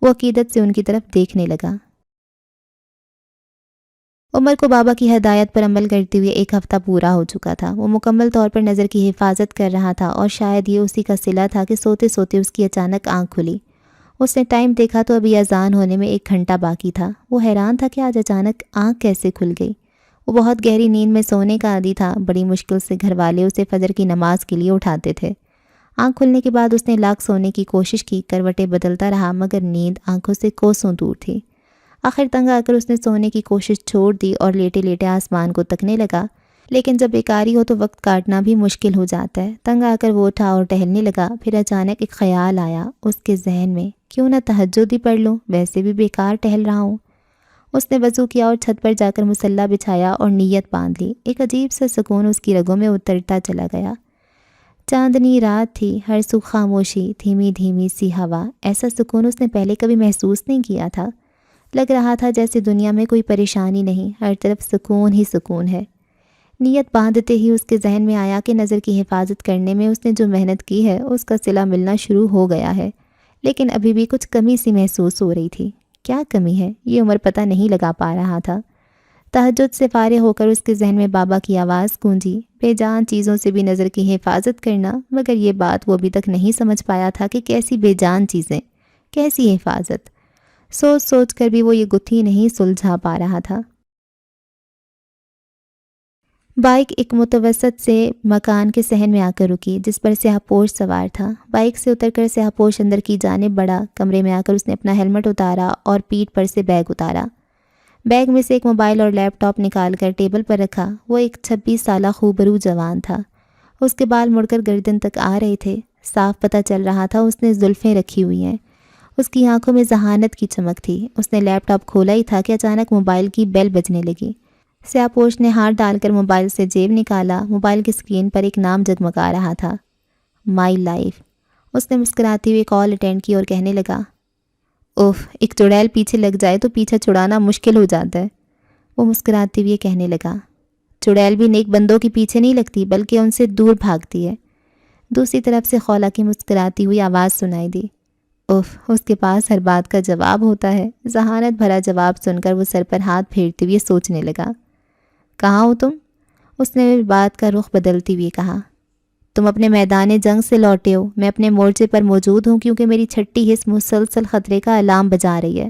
وہ عقیدت سے ان کی طرف دیکھنے لگا۔ عمر کو بابا کی ہدایت پر عمل کرتے ہوئے 1 ہفتہ پورا ہو چکا تھا۔ وہ مکمل طور پر نظر کی حفاظت کر رہا تھا اور شاید یہ اسی کا صلہ تھا کہ سوتے سوتے اس کی اچانک آنکھ کھلی۔ اس نے ٹائم دیکھا تو ابھی اذان ہونے میں 1 گھنٹہ باقی تھا۔ وہ حیران تھا کہ آج اچانک آنکھ کیسے کھل گئی۔ وہ بہت گہری نیند میں سونے کا عادی تھا۔ بڑی مشکل سے گھر والے اسے فجر کی نماز کے لیے اٹھاتے تھے۔ آنکھ کھلنے کے بعد اس نے لاکھ سونے کی کوشش کی، کروٹیں بدلتا رہا مگر نیند آنکھوں سے کوسوں دور تھی۔ آخر تنگ آ کر اس نے سونے کی کوشش چھوڑ دی اور لیٹے لیٹے آسمان کو تکنے لگا۔ لیکن جب بیکاری ہو تو وقت کاٹنا بھی مشکل ہو جاتا ہے۔ تنگ آ کر وہ اٹھا اور ٹہلنے لگا۔ پھر اچانک ایک خیال آیا اس کے ذہن میں، کیوں نہ تہجد ہی پڑھ لوں، ویسے بھی بیکار ٹہل رہا ہوں۔ اس نے وضو کیا اور چھت پر جا کر مصلی بچھایا اور نیت باندھ لی۔ ایک عجیب سا سکون اس کی رگوں میں اترتا چلا گیا۔ چاندنی رات تھی، ہر سو خاموشی، دھیمی دھیمی سی ہوا۔ ایسا سکون اس نے پہلے کبھی محسوس نہیں کیا تھا۔ لگ رہا تھا جیسے دنیا میں کوئی پریشانی نہیں، ہر طرف سکون ہی سکون ہے۔ نیت باندھتے ہی اس کے ذہن میں آیا کہ نظر کی حفاظت کرنے میں اس نے جو محنت کی ہے اس کا صلہ ملنا شروع ہو گیا ہے، لیکن ابھی بھی کچھ کمی سی محسوس ہو رہی تھی۔ کیا کمی ہے یہ عمر پتہ نہیں لگا پا رہا تھا۔ تہجد سے فارغ ہو کر اس کے ذہن میں بابا کی آواز گونجی، بے جان چیزوں سے بھی نظر کی حفاظت کرنا، مگر یہ بات وہ ابھی تک نہیں سمجھ پایا تھا کہ کیسی بے جان چیزیں، کیسی حفاظت۔ سوچ سوچ کر بھی وہ یہ گتھی نہیں سلجھا پا رہا تھا۔ بائک ایک متوسط سے مکان کے صحن میں آ کر رکی جس پر سیاہ پوش سوار تھا۔ بائک سے اتر کر سیاہ پوش اندر کی جانب بڑھا۔ کمرے میں آ کر اس نے اپنا ہیلمٹ اتارا اور پیٹھ پر سے بیگ اتارا۔ بیگ میں سے ایک موبائل اور لیپ ٹاپ نکال کر ٹیبل پر رکھا۔ وہ ایک 26 سالہ خوبرو جوان تھا۔ اس کے بال مڑ کر گردن تک آ رہے تھے۔ صاف پتہ چل رہا تھا اس نے زلفیں رکھی ہوئی ہیں۔ اس کی آنکھوں میں ذہانت کی چمک تھی۔ اس نے لیپ ٹاپ کھولا ہی تھا کہ اچانک موبائل کی بیل بجنے لگی۔ سیاہ پوش نے ہاتھ ڈال کر موبائل سے جیب نکالا۔ موبائل کی اسکرین پر ایک نام جگمگا رہا تھا، مائی لائف۔ اس نے مسکراتے ہوئے کال اٹینڈ کی اور کہنے لگا، اوف، ایک چڑیل پیچھے لگ جائے تو پیچھا چھڑانا مشکل ہو جاتا ہے۔ وہ مسکراتے ہوئے کہنے لگا، چڑیل بھی نیک بندوں کے پیچھے نہیں لگتی بلکہ ان سے دور بھاگتی ہے۔ دوسری طرف سے خولا کی مسکراتی ہوئی آواز سنائی دی، اوف، اس کے پاس ہر بات کا جواب ہوتا ہے۔ ذہانت بھرا جواب سن کر وہ سر پر ہاتھ پھیرتے ہوئے سوچنے لگا، کہاں ہو تم؟ اس نے بات کا رخ بدلتے ہوئے کہا، تم اپنے میدان جنگ سے لوٹے ہو، میں اپنے مورچے پر موجود ہوں کیونکہ میری چھٹی حص مسلسل خطرے کا الارم بجا رہی ہے۔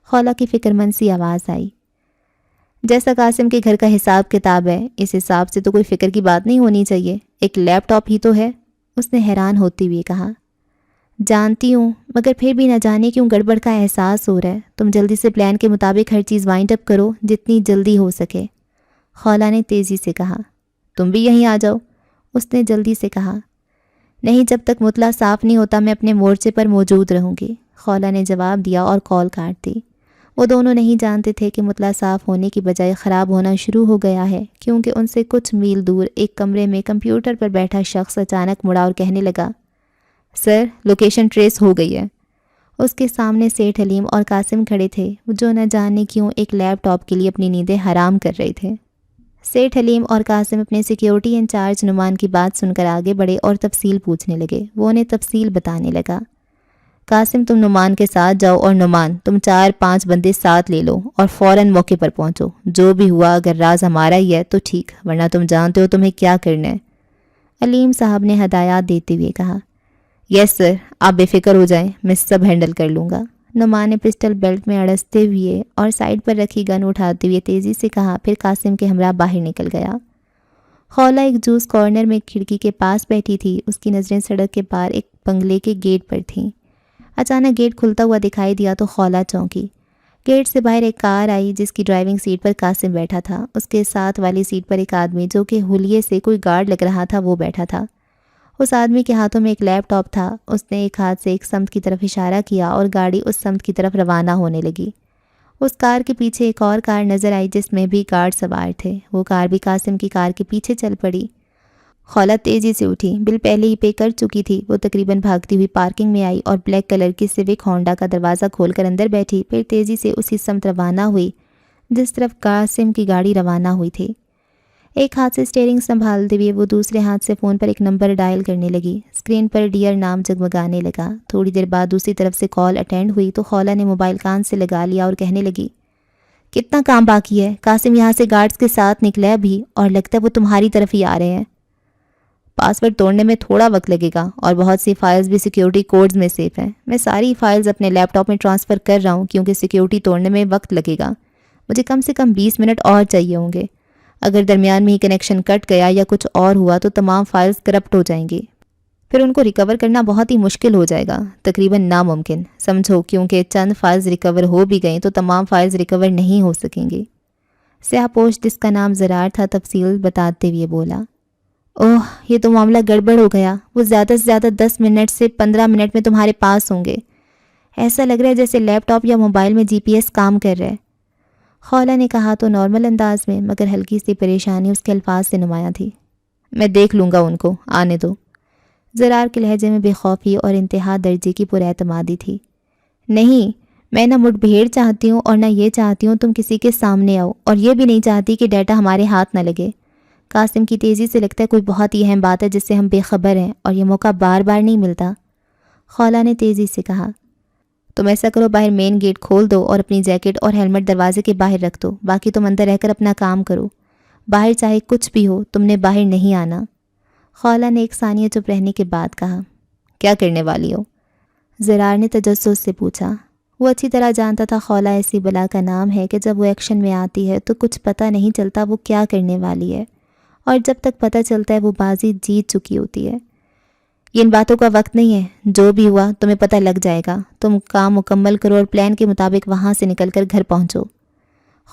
خولا کی فکر مند سی آواز آئی، جیسا قاسم کے گھر کا حساب کتاب ہے، اس حساب سے تو کوئی فکر کی بات نہیں ہونی چاہیے، ایک لیپ ٹاپ ہی تو ہے۔ اس نے حیران ہوتے ہوئے کہا، جانتی ہوں، مگر پھر بھی نہ جانے کیوں گڑبڑ کا احساس ہو رہا ہے۔ تم جلدی سے پلان کے مطابق ہر چیز وائنڈ اپ کرو جتنی جلدی ہو سکے۔ خولا نے تیزی سے کہا، تم بھی یہیں آ جاؤ۔ اس نے جلدی سے کہا، نہیں، جب تک مطلع صاف نہیں ہوتا میں اپنے مورچے پر موجود رہوں گی۔ خولا نے جواب دیا اور کال کاٹ دی۔ وہ دونوں نہیں جانتے تھے کہ مطلع صاف ہونے کی بجائے خراب ہونا شروع ہو گیا ہے، کیونکہ ان سے کچھ میل دور ایک کمرے میں کمپیوٹر پر بیٹھا شخص اچانک مڑا اور کہنے لگا، سر، لوکیشن ٹریس ہو گئی ہے۔ اس کے سامنے سیٹھ حلیم اور قاسم کھڑے تھے، جو نہ جانے کیوں ایک لیپ ٹاپ کے لیے اپنی نیندیں حرام کر رہے تھے۔ سیٹھ حلیم اور قاسم اپنے سیکیورٹی انچارج نعمان کی بات سن کر آگے بڑھے اور تفصیل پوچھنے لگے۔ وہ انہیں تفصیل بتانے لگا، قاسم تم نعمان کے ساتھ جاؤ اور نعمان تم 4-5 بندے ساتھ لے لو اور فوراً موقع پر پہنچو۔ جو بھی ہوا اگر راز ہمارا ہی ہے تو ٹھیک، ورنہ تم جانتے ہو تمہیں کیا کرنا ہے۔ علیم صاحب نے ہدایات دیتے ہوئے کہا، یس سر، آپ بے فکر ہو جائیں، میں سب ہینڈل کر لوں گا۔ نعمان نے پسٹل بیلٹ میں اڑستے ہوئے اور سائڈ پر رکھی گن اٹھاتے ہوئے تیزی سے کہا، پھر قاسم کے ہمراہ باہر نکل گیا۔ خولا ایک جوس کارنر میں کھڑکی کے پاس بیٹھی تھی۔ اس کی نظریں سڑک کے پار ایک بنگلے کے گیٹ پر تھیں۔ اچانک گیٹ کھلتا ہوا دکھائی دیا تو خولا چونکی۔ گیٹ سے باہر ایک کار آئی جس کی ڈرائیونگ سیٹ پر قاسم بیٹھا تھا۔ اس کے ساتھ والی سیٹ پر ایک آدمی جو کہ حلیے سے کوئی گارڈ لگ رہا تھا وہ بیٹھا تھا۔ اس آدمی کے ہاتھوں میں ایک لیپ ٹاپ تھا۔ اس نے ایک ہاتھ سے ایک سمت کی طرف اشارہ کیا اور گاڑی اس سمت کی طرف روانہ ہونے لگی۔ اس کار کے پیچھے ایک اور کار نظر آئی جس میں بھی گارڈ سوار تھے۔ وہ کار بھی قاسم کی کار کے پیچھے چل پڑی۔ خولہ تیزی سے اٹھی، بل پہلے ہی پے کر چکی تھی۔ وہ تقریباً بھاگتی ہوئی پارکنگ میں آئی اور بلیک کلر کی سیوک ہونڈا کا دروازہ کھول کر اندر بیٹھی، پھر تیزی سے اسی سمت روانہ ہوئی جس طرف قاسم کی گاڑی روانہ ہوئی تھی۔ ایک ہاتھ سے اسٹیئرنگ سنبھالتے ہوئے وہ دوسرے ہاتھ سے فون پر ایک نمبر ڈائل کرنے لگی۔ اسکرین پر ڈیئر نام جگمگانے لگا۔ تھوڑی دیر بعد دوسری طرف سے کال اٹینڈ ہوئی تو خولہ نے موبائل کان سے لگا لیا اور کہنے لگی، کتنا کام باقی ہے؟ قاسم یہاں سے گارڈز کے ساتھ نکلا ابھی اور لگتا ہے وہ تمہاری طرف ہی آ رہے ہیں۔ پاس ورڈ توڑنے میں تھوڑا وقت لگے گا اور بہت سی فائلز بھی سیکیورٹی کوڈز میں سیف ہیں۔ میں ساری فائلز اپنے لیپ ٹاپ میں ٹرانسفر کر رہا ہوں کیونکہ سیکیورٹی توڑنے میں وقت لگے گا۔ مجھے کم سے کم 20 منٹ اور چاہیے ہوں گے۔ اگر درمیان میں ہی کنیکشن کٹ گیا یا کچھ اور ہوا تو تمام فائلز کرپٹ ہو جائیں گی، پھر ان کو ریکور کرنا بہت ہی مشکل ہو جائے گا، تقریباً ناممکن سمجھو، کیونکہ چند فائلز ریکور ہو بھی گئیں تو تمام فائلز ریکور نہیں ہو سکیں گی۔ سیاہ پوش جس کا نام زرار تھا تفصیل بتاتے ہوئے بولا، اوہ یہ تو معاملہ گڑبڑ ہو گیا۔ وہ زیادہ سے زیادہ 10 منٹ سے 15 منٹ میں تمہارے پاس ہوں گے۔ ایسا لگ رہا ہے جیسے لیپ ٹاپ یا موبائل میں GPS کام کر رہا ہے۔ خولہ نے کہا تو نارمل انداز میں، مگر ہلکی سی پریشانی اس کے الفاظ سے نمایاں تھی۔ میں دیکھ لوں گا ان کو، آنے دو۔ زرار کے لہجے میں بے خوفی اور انتہا درجے کی پر اعتمادی تھی۔ نہیں، میں نہ مٹ بھیڑ چاہتی ہوں اور نہ یہ چاہتی ہوں تم کسی کے سامنے آؤ، اور یہ بھی نہیں چاہتی کہ ڈیٹا ہمارے ہاتھ نہ لگے۔ قاسم کی تیزی سے لگتا ہے کوئی بہت ہی اہم بات ہے جس سے ہم بے خبر ہیں اور یہ موقع بار بار نہیں ملتا۔ خولہ نے تیزی سے کہا، تم ایسا کرو، باہر مین گیٹ کھول دو اور اپنی جیکٹ اور ہیلمٹ دروازے کے باہر رکھ دو، باقی تم اندر رہ کر اپنا کام کرو۔ باہر چاہے کچھ بھی ہو تم نے باہر نہیں آنا۔ خولہ نے ایک ثانیہ چپ رہنے کے بعد کہا، کیا کرنے والی ہو؟ زرار نے تجسس سے پوچھا۔ وہ اچھی طرح جانتا تھا خولہ ایسی بلا کا نام ہے کہ جب وہ ایکشن میں آتی ہے تو کچھ پتہ نہیں چلتا وہ کیا کرنے والی ہے، اور جب تک پتہ چلتا ہے وہ بازی جیت چکی ہوتی ہے۔ یہ ان باتوں کا وقت نہیں ہے، جو بھی ہوا تمہیں پتہ لگ جائے گا۔ تم کام مکمل کرو اور پلان کے مطابق وہاں سے نکل کر گھر پہنچو۔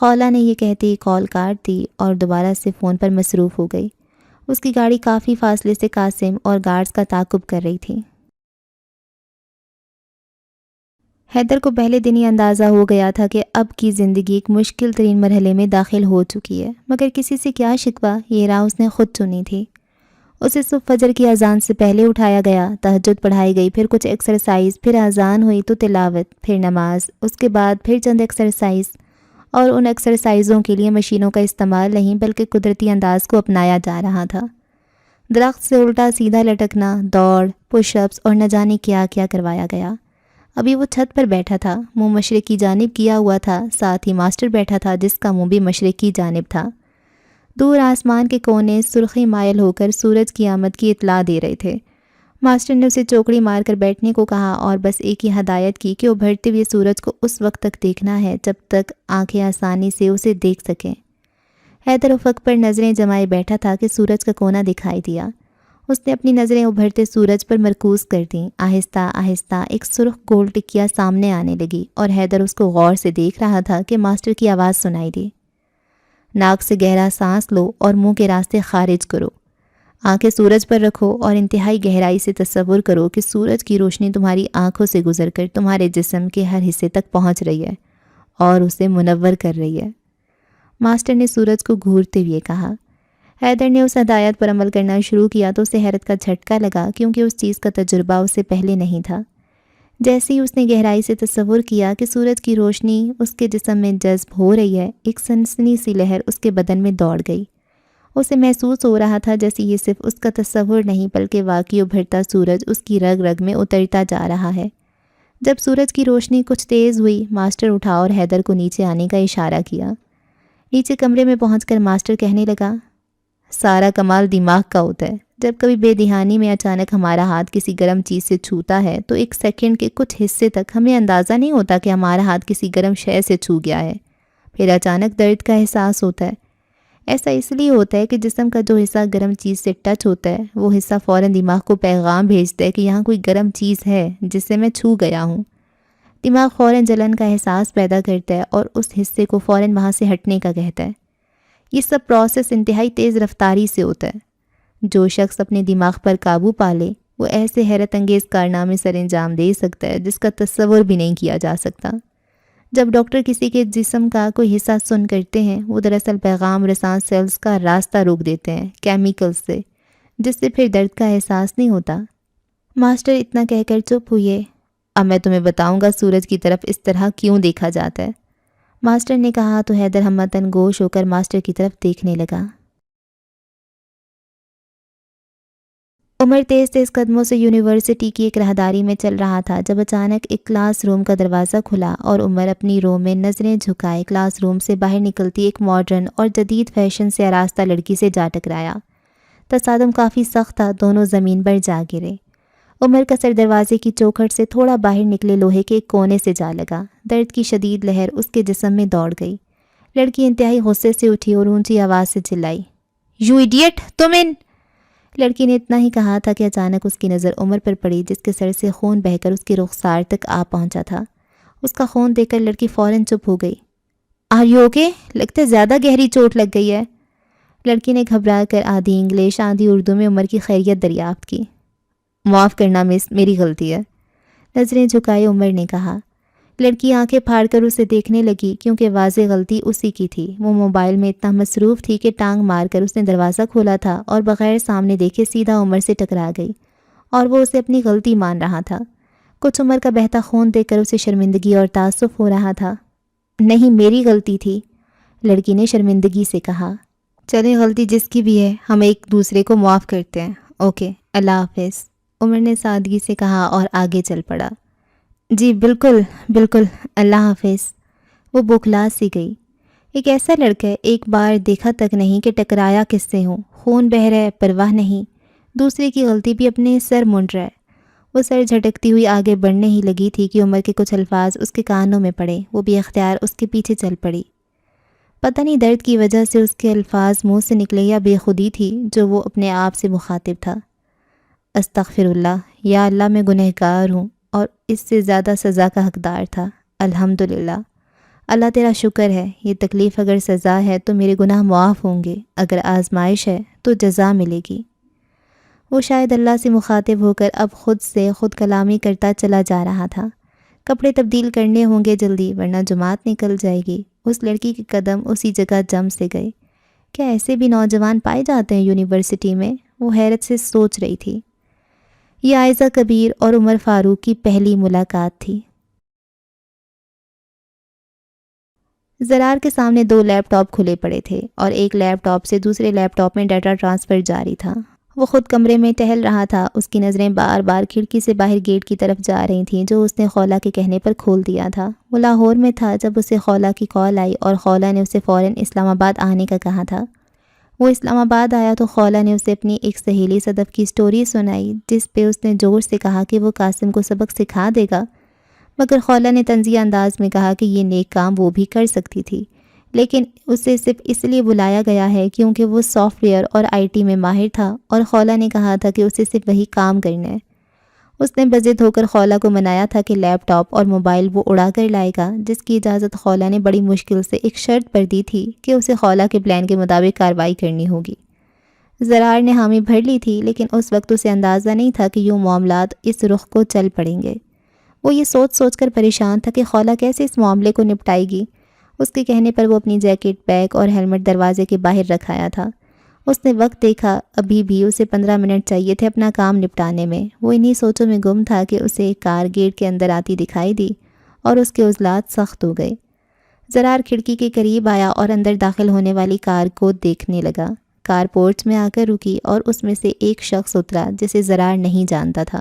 خولہ نے یہ کہتے ہی کال کاٹ دی اور دوبارہ سے فون پر مصروف ہو گئی۔ اس کی گاڑی کافی فاصلے سے قاسم اور گارڈز کا تعاقب کر رہی تھی۔ حیدر کو پہلے دن ہی اندازہ ہو گیا تھا کہ اب کی زندگی ایک مشکل ترین مرحلے میں داخل ہو چکی ہے، مگر کسی سے کیا شکوہ، یہ راہ اس نے خود چنی تھی۔ اسے صبح فجر کی اذان سے پہلے اٹھایا گیا، تہجد پڑھائی گئی، پھر کچھ ایکسرسائز، پھر اذان ہوئی تو تلاوت، پھر نماز، اس کے بعد پھر چند ایکسرسائز، اور ان ایکسرسائزوں کے لیے مشینوں کا استعمال نہیں بلکہ قدرتی انداز کو اپنایا جا رہا تھا۔ درخت سے الٹا سیدھا لٹکنا، دوڑ، پش اپس اور نہ جانے کیا کیا کروایا گیا۔ ابھی وہ چھت پر بیٹھا تھا، منہ مشرق کی جانب کیا ہوا تھا، ساتھ ہی ماسٹر بیٹھا تھا جس کا منہ بھی مشرق کی جانب تھا۔ دور آسمان کے کونے سرخی مائل ہو کر سورج کی آمد کی اطلاع دے رہے تھے۔ ماسٹر نے اسے چوکڑی مار کر بیٹھنے کو کہا اور بس ایک ہی ہدایت کی کہ ابھرتے ہوئے سورج کو اس وقت تک دیکھنا ہے جب تک آنکھیں آسانی سے اسے دیکھ سکیں۔ حیدر افق پر نظریں جمائے بیٹھا تھا کہ سورج کا کونا دکھائی دیا۔ اس نے اپنی نظریں ابھرتے سورج پر مرکوز کر دیں۔ آہستہ آہستہ ایک سرخ گول ٹکیا سامنے آنے لگی اور حیدر اس کو غور سے دیکھ رہا تھا کہ ماسٹر کی آواز سنائی دی، ناک سے گہرا سانس لو اور منہ کے راستے خارج کرو، آنکھیں سورج پر رکھو اور انتہائی گہرائی سے تصور کرو کہ سورج کی روشنی تمہاری آنکھوں سے گزر کر تمہارے جسم کے ہر حصے تک پہنچ رہی ہے اور اسے منور کر رہی ہے۔ ماسٹر نے سورج کو گھورتے ہوئے کہا۔ حیدر نے اس ہدایت پر عمل کرنا شروع کیا تو اسے حیرت کا جھٹکا لگا کیونکہ اس چیز کا تجربہ اس سے پہلے نہیں تھا۔ جیسے ہی اس نے گہرائی سے تصور کیا کہ سورج کی روشنی اس کے جسم میں جذب ہو رہی ہے، ایک سنسنی سی لہر اس کے بدن میں دوڑ گئی۔ اسے محسوس ہو رہا تھا جیسے یہ صرف اس کا تصور نہیں بلکہ واقعی ابھرتا سورج اس کی رگ رگ میں اترتا جا رہا ہے۔ جب سورج کی روشنی کچھ تیز ہوئی، ماسٹر اٹھا اور حیدر کو نیچے آنے کا اشارہ کیا۔ نیچے کمرے میں پہنچ کر ماسٹر کہنے لگا، سارا کمال دماغ کا ہوتا ہے۔ جب کبھی بے دہانی میں اچانک ہمارا ہاتھ کسی گرم چیز سے چھوتا ہے تو ایک سیکنڈ کے کچھ حصے تک ہمیں اندازہ نہیں ہوتا کہ ہمارا ہاتھ کسی گرم شے سے چھو گیا ہے، پھر اچانک درد کا احساس ہوتا ہے۔ ایسا اس لیے ہوتا ہے کہ جسم کا جو حصہ گرم چیز سے ٹچ ہوتا ہے وہ حصہ فوراً دماغ کو پیغام بھیجتا ہے کہ یہاں کوئی گرم چیز ہے جسے میں چھو گیا ہوں۔ دماغ فوراً جلن کا احساس پیدا کرتا ہے اور اس حصے کو فوراً وہاں سے ہٹنے کا کہتا ہے۔ یہ سب پروسیس انتہائی تیز رفتاری سے ہوتا ہے۔ جو شخص اپنے دماغ پر قابو پا لے وہ ایسے حیرت انگیز کارنامے سر انجام دے سکتا ہے جس کا تصور بھی نہیں کیا جا سکتا۔ جب ڈاکٹر کسی کے جسم کا کوئی حصہ سن کرتے ہیں وہ دراصل پیغام رساں سیلز کا راستہ روک دیتے ہیں کیمیکل سے، جس سے پھر درد کا احساس نہیں ہوتا۔ ماسٹر اتنا کہہ کر چپ ہوئے۔ اب میں تمہیں بتاؤں گا سورج کی طرف اس طرح کیوں دیکھا جاتا ہے، ماسٹر نے کہا تو حیدر ہمتاً گوش ہو کر ماسٹر کی طرف دیکھنے لگا۔ عمر تیز تیز قدموں سے یونیورسٹی کی ایک راہداری میں چل رہا تھا جب اچانک ایک کلاس روم کا دروازہ کھلا اور عمر اپنی رو میں نظریں جھکائے کلاس روم سے باہر نکلتی ایک ماڈرن اور جدید فیشن سے آراستہ لڑکی سے جا ٹکرایا۔ تصادم کافی سخت تھا، دونوں زمین پر جا گرے۔ عمر کا سر دروازے کی چوکھٹ سے تھوڑا باہر نکلے لوہے کے ایک کونے سے جا لگا۔ درد کی شدید لہر اس کے جسم میں دوڑ گئی۔ لڑکی انتہائی غصے سے اٹھی اور اونچی آواز سے چلائی، یو ایڈیٹ، لڑکی نے اتنا ہی کہا تھا کہ اچانک اس کی نظر عمر پر پڑی جس کے سر سے خون بہہ کر اس کی رخسار تک آ پہنچا تھا۔ اس کا خون دیکھ کر لڑکی فوراً چپ ہو گئی۔ Are you okay? لگتا ہے زیادہ گہری چوٹ لگ گئی ہے۔ لڑکی نے گھبرا کر آدھی انگلش آدھی اردو میں عمر کی خیریت دریافت کی۔ معاف کرنا مس، میری غلطی ہے، نظریں جھکائے عمر نے کہا۔ لڑکی آنکھیں پھاڑ کر اسے دیکھنے لگی کیونکہ واضح غلطی اسی کی تھی۔ وہ موبائل میں اتنا مصروف تھی کہ ٹانگ مار کر اس نے دروازہ کھولا تھا اور بغیر سامنے دیکھے سیدھا عمر سے ٹکرا گئی، اور وہ اسے اپنی غلطی مان رہا تھا۔ کچھ عمر کا بہتا خون دیکھ کر اسے شرمندگی اور تاسف ہو رہا تھا۔ نہیں، میری غلطی تھی، لڑکی نے شرمندگی سے کہا۔ چلیں، غلطی جس کی بھی ہے ہم ایک دوسرے کو معاف کرتے ہیں۔ اوکے، اللہ حافظ، عمر نے سادگی سے کہا اور آگے چل پڑا۔ جی بالکل بالکل، اللہ حافظ، وہ بوکھلا سی گئی۔ ایک ایسا لڑکا ہے، ایک بار دیکھا تک نہیں کہ ٹکرایا کس سے ہوں، خون بہہ رہا ہے پرواہ نہیں، دوسرے کی غلطی بھی اپنے سر منڈ رہا ہے۔ وہ سر جھٹکتی ہوئی آگے بڑھنے ہی لگی تھی کہ عمر کے کچھ الفاظ اس کے کانوں میں پڑے۔ وہ بے اختیار اس کے پیچھے چل پڑی۔ پتہ نہیں درد کی وجہ سے اس کے الفاظ منہ سے نکلے یا بے خودی تھی جو وہ اپنے آپ سے مخاطب تھا۔ استغفر اللہ، یا اللہ میں گنہگار ہوں اور اس سے زیادہ سزا کا حقدار تھا۔ الحمدللہ، اللہ تیرا شکر ہے، یہ تکلیف اگر سزا ہے تو میرے گناہ معاف ہوں گے، اگر آزمائش ہے تو جزا ملے گی۔ وہ شاید اللہ سے مخاطب ہو کر اب خود سے خود کلامی کرتا چلا جا رہا تھا۔ کپڑے تبدیل کرنے ہوں گے جلدی ورنہ جماعت نکل جائے گی۔ اس لڑکی کے قدم اسی جگہ جم سے گئے۔ کیا ایسے بھی نوجوان پائے جاتے ہیں یونیورسٹی میں؟ وہ حیرت سے سوچ رہی تھی۔ یہ عائزہ کبیر اور عمر فاروق کی پہلی ملاقات تھی۔ زرار کے سامنے 2 لیپ ٹاپ کھلے پڑے تھے اور ایک لیپ ٹاپ سے دوسرے لیپ ٹاپ میں ڈیٹا ٹرانسفر جاری تھا۔ وہ خود کمرے میں ٹہل رہا تھا۔ اس کی نظریں بار بار کھڑکی سے باہر گیٹ کی طرف جا رہی تھیں جو اس نے خولا کے کہنے پر کھول دیا تھا۔ وہ لاہور میں تھا جب اسے خولا کی کال آئی اور خولا نے اسے فوراً اسلام آباد آنے کا کہا تھا۔ وہ اسلام آباد آیا تو خولا نے اسے اپنی ایک سہیلی صدف کی سٹوری سنائی جس پہ اس نے زور سے کہا کہ وہ قاسم کو سبق سکھا دے گا، مگر خولا نے طنزیہ انداز میں کہا کہ یہ نیک کام وہ بھی کر سکتی تھی، لیکن اسے صرف اس لیے بلایا گیا ہے کیونکہ وہ سافٹ ویئر اور IT میں ماہر تھا اور خولا نے کہا تھا کہ اسے صرف وہی کام کرنا ہے۔ اس نے بضد ہو کر خولا کو منایا تھا کہ لیپ ٹاپ اور موبائل وہ اڑا کر لائے گا، جس کی اجازت خولا نے بڑی مشکل سے ایک شرط پر دی تھی کہ اسے خولا کے پلان کے مطابق کارروائی کرنی ہوگی۔ زرار نے حامی بھر لی تھی، لیکن اس وقت اسے اندازہ نہیں تھا کہ یوں معاملات اس رخ کو چل پڑیں گے۔ وہ یہ سوچ سوچ کر پریشان تھا کہ خولا کیسے اس معاملے کو نپٹائے گی۔ اس کے کہنے پر وہ اپنی جیکٹ، بیگ اور ہیلمٹ دروازے کے باہر رکھایا تھا۔ اس نے وقت دیکھا، ابھی بھی اسے 15 منٹ چاہیے تھے اپنا کام نپٹانے میں۔ وہ انہی سوچوں میں گم تھا کہ اسے ایک کار گیٹ کے اندر آتی دکھائی دی اور اس کے عضلات سخت ہو گئے۔ زرار کھڑکی کے قریب آیا اور اندر داخل ہونے والی کار کو دیکھنے لگا۔ کار پورچ میں آ کر رکی اور اس میں سے ایک شخص اترا جسے زرار نہیں جانتا تھا۔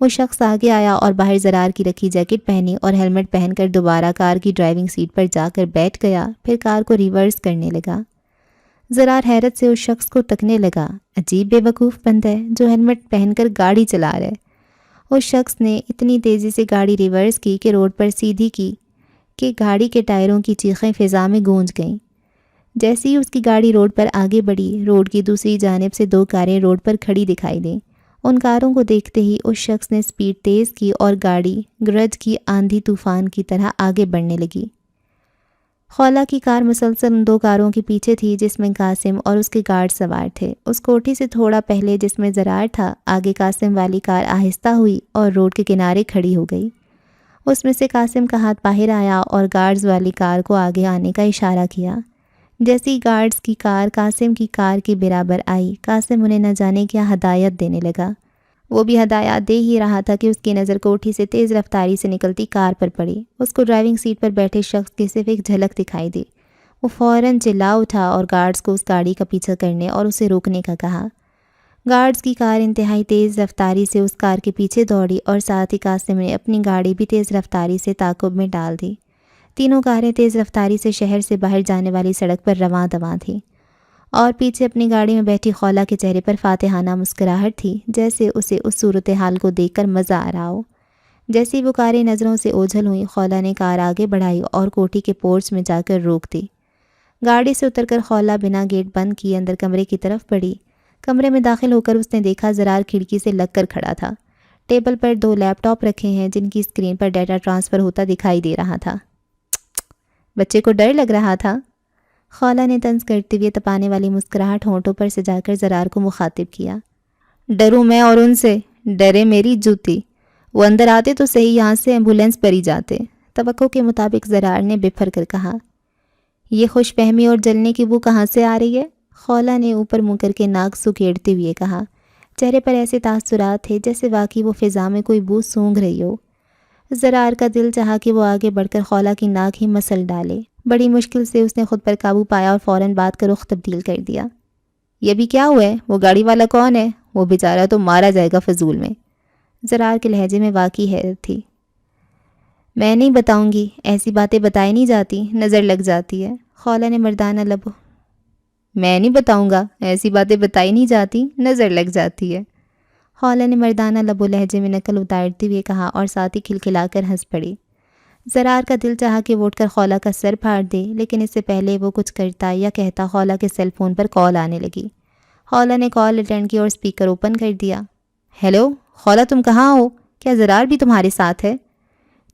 وہ شخص آگے آیا اور باہر زرار کی رکھی جیکٹ پہنی اور ہیلمٹ پہن کر دوبارہ کار کی ڈرائیونگ سیٹ پر جا کر بیٹھ گیا، پھر کار کو ریورس کرنے لگا۔ زرار حیرت سے اس شخص کو تکنے لگا۔ عجیب بے وقوف بند ہے جو ہیلمٹ پہن کر گاڑی چلا رہا ہے۔ اس شخص نے اتنی تیزی سے گاڑی ریورس کی کہ روڈ پر سیدھی کی کہ گاڑی کے ٹائروں کی چیخیں فضا میں گونج گئیں۔ جیسے ہی اس کی گاڑی روڈ پر آگے بڑھی، روڈ کی دوسری جانب سے 2 کاریں روڈ پر کھڑی دکھائی دیں۔ ان کاروں کو دیکھتے ہی اس شخص نے سپیڈ تیز کی اور گاڑی گرج کی آندھی طوفان کی طرح آگے بڑھنے لگی۔ خولہ کی کار مسلسل ان 2 کاروں کے پیچھے تھی جس میں قاسم اور اس کے گارڈ سوار تھے۔ اس کوٹھی سے تھوڑا پہلے جس میں زرار تھا، آگے قاسم والی کار آہستہ ہوئی اور روڈ کے کنارے کھڑی ہو گئی۔ اس میں سے قاسم کا ہاتھ باہر آیا اور گارڈز والی کار کو آگے آنے کا اشارہ کیا۔ جیسی گارڈز کی کار قاسم کی کار کے برابر آئی، قاسم انہیں نہ جانے کیا ہدایت دینے لگا۔ وہ بھی ہدایات دے ہی رہا تھا کہ اس کی نظر کوٹھی سے تیز رفتاری سے نکلتی کار پر پڑی۔ اس کو ڈرائیونگ سیٹ پر بیٹھے شخص کی صرف ایک جھلک دکھائی دی۔ وہ فوراً چلا اٹھا اور گارڈز کو اس گاڑی کا پیچھا کرنے اور اسے روکنے کا کہا۔ گارڈز کی کار انتہائی تیز رفتاری سے اس کار کے پیچھے دوڑی اور ساتھ ہی قاسم نے اپنی گاڑی بھی تیز رفتاری سے تعاقب میں ڈال دی۔ تینوں کاریں تیز رفتاری سے شہر سے باہر جانے والی سڑک پر رواں دواں تھیں، اور پیچھے اپنی گاڑی میں بیٹھی خولہ کے چہرے پر فاتحانہ مسکراہٹ تھی، جیسے اسے اس صورتحال کو دیکھ کر مزہ آ رہا ہو۔ جیسی وہ کاریں نظروں سے اوجھل ہوئیں، خولہ نے کار آگے بڑھائی اور کوٹھی کے پورچ میں جا کر روک دی۔ گاڑی سے اتر کر خولہ بنا گیٹ بند کیے اندر کمرے کی طرف بڑھی۔ کمرے میں داخل ہو کر اس نے دیکھا زرار کھڑکی سے لگ کر کھڑا تھا۔ ٹیبل پر 2 لیپ ٹاپ رکھے ہیں جن کی اسکرین پر ڈیٹا ٹرانسفر ہوتا دکھائی دے رہا تھا۔ بچے کو ڈر لگ رہا تھا؟ خولہ نے طنز کرتے ہوئے تپانے والی مسکراہٹ ہونٹوں پر سجا کر زرار کو مخاطب کیا۔ ڈروں میں اور ان سے؟ ڈرے میری جوتی، وہ اندر آتے تو صحیح، یہاں سے ایمبولینس پر ہی جاتے۔ توقع کے مطابق زرار نے بپھر کر کہا۔ یہ خوش فہمی اور جلنے کی بو کہاں سے آ رہی ہے؟ خولہ نے اوپر منہ کر کے ناک سکیڑتے ہوئے کہا۔ چہرے پر ایسے تاثرات تھے جیسے واقعی وہ فضا میں کوئی بو سونگھ رہی ہو۔ زرار کا دل چاہا کہ وہ آگے بڑھ کر خولہ کی ناک ہی مسل ڈالے۔ بڑی مشکل سے اس نے خود پر قابو پایا اور فوراً بات کا رخ تبدیل کر دیا۔ یہ بھی کیا ہوا ہے؟ وہ گاڑی والا کون ہے؟ وہ بیچارہ تو مارا جائے گا فضول میں۔ زرار کے لہجے میں واقعی حیرت تھی۔ میں نہیں بتاؤں گی، ایسی باتیں بتائی نہیں جاتی، نظر لگ جاتی ہے۔ خولہ نے مردانہ لب۔ میں نہیں بتاؤں گا، ایسی باتیں بتائی نہیں جاتی، نظر لگ جاتی ہے۔ خولہ نے مردانہ لب و لہجے میں نقل اتارتے ہوئے کہا اور ساتھ ہی کھلکھلا کر ہنس پڑی۔ زرار کا دل چاہا کہ وہ اٹھ کر خولہ کا سر پھاڑ دے، لیکن اس سے پہلے وہ کچھ کرتا یا کہتا خولہ کے سیل فون پر کال آنے لگی۔ خولہ نے کال اٹینڈ کی اور اسپیکر اوپن کر دیا۔ ہیلو خولہ، تم کہاں ہو؟ کیا زرار بھی تمہارے ساتھ ہے؟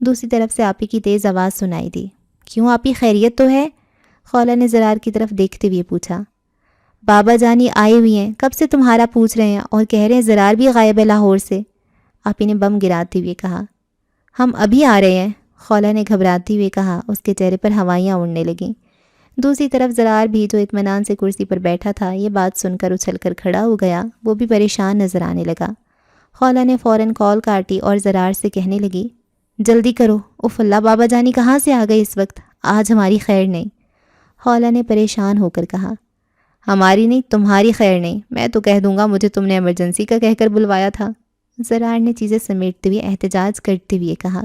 دوسری طرف سے آپی کی تیز آواز سنائی دی۔ کیوں آپی، خیریت تو ہے؟ خولہ نے زرار کی طرف دیکھتے ہوئے پوچھا۔ بابا جانی آئی ہوئی ہیں، کب سے تمہارا پوچھ رہے ہیں، اور کہہ رہے ہیں زرار بھی غائب ہے لاہور سے۔ آپی نے بم گراتے ہوئے کہا۔ ہم ابھی آ رہے ہیں، خولہ نے گھبراتے ہوئے کہا۔ اس کے چہرے پر ہوائیاں اڑنے لگیں۔ دوسری طرف زرار بھی، جو اطمینان سے کرسی پر بیٹھا تھا، یہ بات سن کر اچھل کر کھڑا ہو گیا۔ وہ بھی پریشان نظر آنے لگا۔ خولہ نے فوراً کال کاٹی اور زرار سے کہنے لگی، جلدی کرو، اف اللہ، بابا جانی کہاں سے آ گئے اس وقت؟ آج ہماری خیر نہیں۔ خولہ نے پریشان ہو کر کہا۔ ہماری نہیں، تمہاری خیر نہیں، میں تو کہہ دوں گا مجھے تم نے ایمرجنسی کا کہہ کر بلوایا تھا۔ زرار نے چیزیں سمیٹتے ہوئے احتجاج کرتے ہوئے کہا۔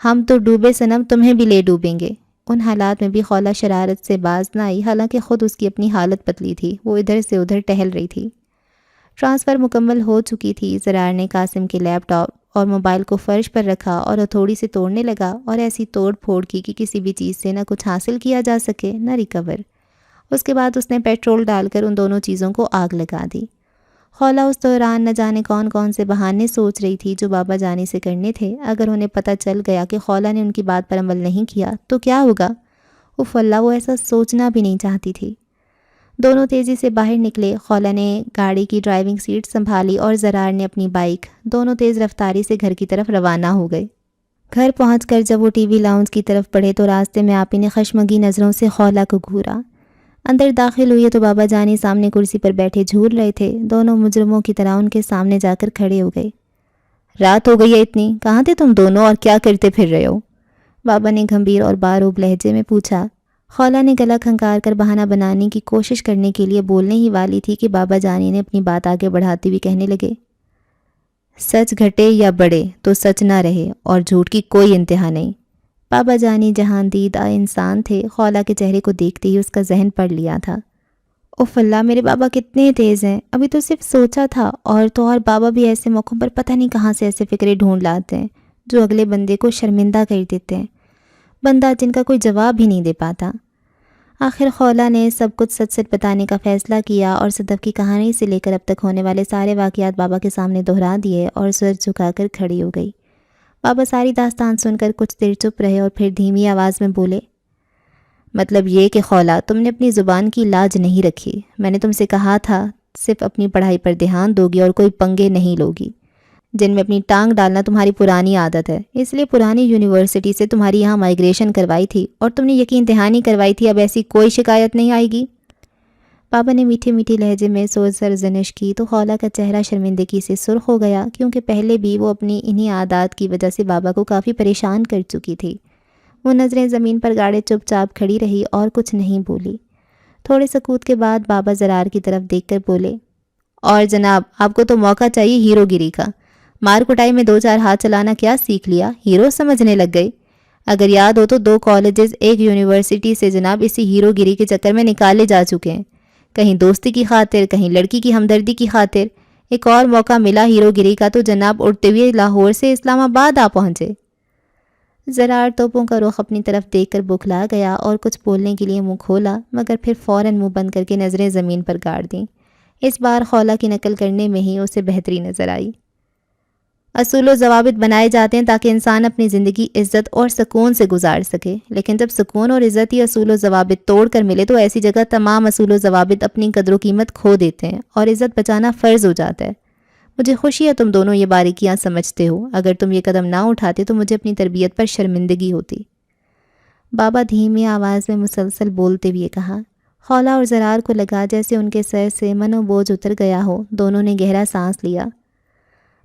ہم تو ڈوبے صنم، تمہیں بھی لے ڈوبیں گے۔ ان حالات میں بھی خولہ شرارت سے باز نہ آئی، حالانکہ خود اس کی اپنی حالت پتلی تھی۔ وہ ادھر سے ادھر ٹہل رہی تھی۔ ٹرانسفر مکمل ہو چکی تھی۔ زرار نے قاسم کے لیپ ٹاپ اور موبائل کو فرش پر رکھا اور ہتھوڑی سے توڑنے لگا، اور ایسی توڑ پھوڑ کی کہ کسی بھی چیز سے نہ کچھ حاصل کیا جا سکے نہ ریکور۔ اس کے بعد اس نے پیٹرول ڈال کر ان دونوں چیزوں کو آگ لگا دی۔ خولہ اس دوران نہ جانے کون کون سے بہانے سوچ رہی تھی جو بابا جانی سے کرنے تھے۔ اگر انہیں پتہ چل گیا کہ خولہ نے ان کی بات پر عمل نہیں کیا تو کیا ہوگا؟ اف اللہ، وہ ایسا سوچنا بھی نہیں چاہتی تھی۔ دونوں تیزی سے باہر نکلے۔ خولہ نے گاڑی کی ڈرائیونگ سیٹ سنبھالی اور زرار نے اپنی بائک۔ دونوں تیز رفتاری سے گھر کی طرف روانہ ہو گئے۔ گھر پہنچ کر جب وہ ٹی وی لاؤنج کی طرف بڑھے تو راستے میں آپی نے خشمگی نظروں سے خولہ کو گھورا۔ اندر داخل ہوئی تو بابا جانی سامنے کرسی پر بیٹھے جھول رہے تھے۔ دونوں مجرموں کی طرح ان کے سامنے جا کر کھڑے ہو گئے۔ رات ہو گئی ہے اتنی، کہاں تھے تم دونوں اور کیا کرتے پھر رہے ہو؟ بابا نے گھمبیر اور باروب لہجے میں پوچھا۔ خولہ نے گلا کھنکار کر بہانہ بنانے کی کوشش کرنے کے لیے بولنے ہی والی تھی کہ بابا جانی نے اپنی بات آگے بڑھاتے ہوئے کہنے لگے، سچ گھٹے یا بڑھے تو سچ نہ رہے، اور جھوٹ کی کوئی انتہا نہیں۔ بابا جانی جہان دیدہ انسان تھے۔ خولہ کے چہرے کو دیکھتے ہی اس کا ذہن پڑھ لیا تھا۔ اوف اللہ، میرے بابا کتنے تیز ہیں، ابھی تو صرف سوچا تھا، اور تو اور بابا بھی ایسے موقعوں پر پتہ نہیں کہاں سے ایسے فکرے ڈھونڈ لاتے ہیں جو اگلے بندے کو شرمندہ کر دیتے ہیں، بندہ جن کا کوئی جواب ہی نہیں دے پاتا۔ آخر خولہ نے سب کچھ سچ سچ بتانے کا فیصلہ کیا اور صدف کی کہانی سے لے کر اب تک ہونے والے سارے واقعات بابا کے سامنے دہرا دیے اور سر جھکا کر کھڑی ہو گئی۔ بابا ساری داستان سن کر کچھ دیر چپ رہے اور پھر دھیمی آواز میں بولے، مطلب یہ کہ خولا تم نے اپنی زبان کی لاج نہیں رکھی. میں نے تم سے کہا تھا صرف اپنی پڑھائی پر دھیان دو گی اور کوئی پنگے نہیں لوگی. جن میں اپنی ٹانگ ڈالنا تمہاری پرانی عادت ہے. اس لیے پرانی یونیورسٹی سے تمہاری یہاں مائیگریشن کروائی تھی اور تم نے یقین دہانی کروائی تھی. اب ایسی کوئی شکایت نہیں آئے گی. بابا نے میٹھے میٹھے لہجے میں سوچ سرزنش کی تو خولا کا چہرہ شرمندگی سے سرخ ہو گیا، کیونکہ پہلے بھی وہ اپنی انہی عادات کی وجہ سے بابا کو کافی پریشان کر چکی تھی. وہ نظریں زمین پر گاڑے چپ چاپ کھڑی رہی اور کچھ نہیں بولی. تھوڑے سکوت کے بعد بابا زرار کی طرف دیکھ کر بولے، اور جناب آپ کو تو موقع چاہیے ہیرو گیری کا. مار کٹائی میں 2-4 ہاتھ چلانا کیا سیکھ لیا، ہیرو سمجھنے لگ گئی. اگر یاد ہو تو 2 کالجز ایک یونیورسٹی سے جناب اسی ہیرو گیری کے چکر میں نکالے جا چکے ہیں. کہیں دوستی کی خاطر، کہیں لڑکی کی ہمدردی کی خاطر. ایک اور موقع ملا ہیرو گیری کا تو جناب اڑتے ہوئے لاہور سے اسلام آباد آ پہنچے. زرار توپوں کا رخ اپنی طرف دیکھ کر بوکھلا گیا اور کچھ بولنے کے لیے منہ کھولا، مگر پھر فوراً منہ بند کر کے نظریں زمین پر گاڑ دیں. اس بار خولا کی نقل کرنے میں ہی اسے بہتری نظر آئی. اصول و ضوابط بنائے جاتے ہیں تاکہ انسان اپنی زندگی عزت اور سکون سے گزار سکے، لیکن جب سکون اور عزت ہی اصول و ضوابط توڑ کر ملے تو ایسی جگہ تمام اصول و ضوابط اپنی قدر و قیمت کھو دیتے ہیں اور عزت بچانا فرض ہو جاتا ہے. مجھے خوشی ہے تم دونوں یہ باریکیاں سمجھتے ہو. اگر تم یہ قدم نہ اٹھاتے تو مجھے اپنی تربیت پر شرمندگی ہوتی. بابا دھیمی آواز میں مسلسل بولتے ہوئے کہا. خولا اور زرار کو لگا جیسے ان کے سر سے منو بوجھ اتر گیا ہو. دونوں نے گہرا سانس لیا.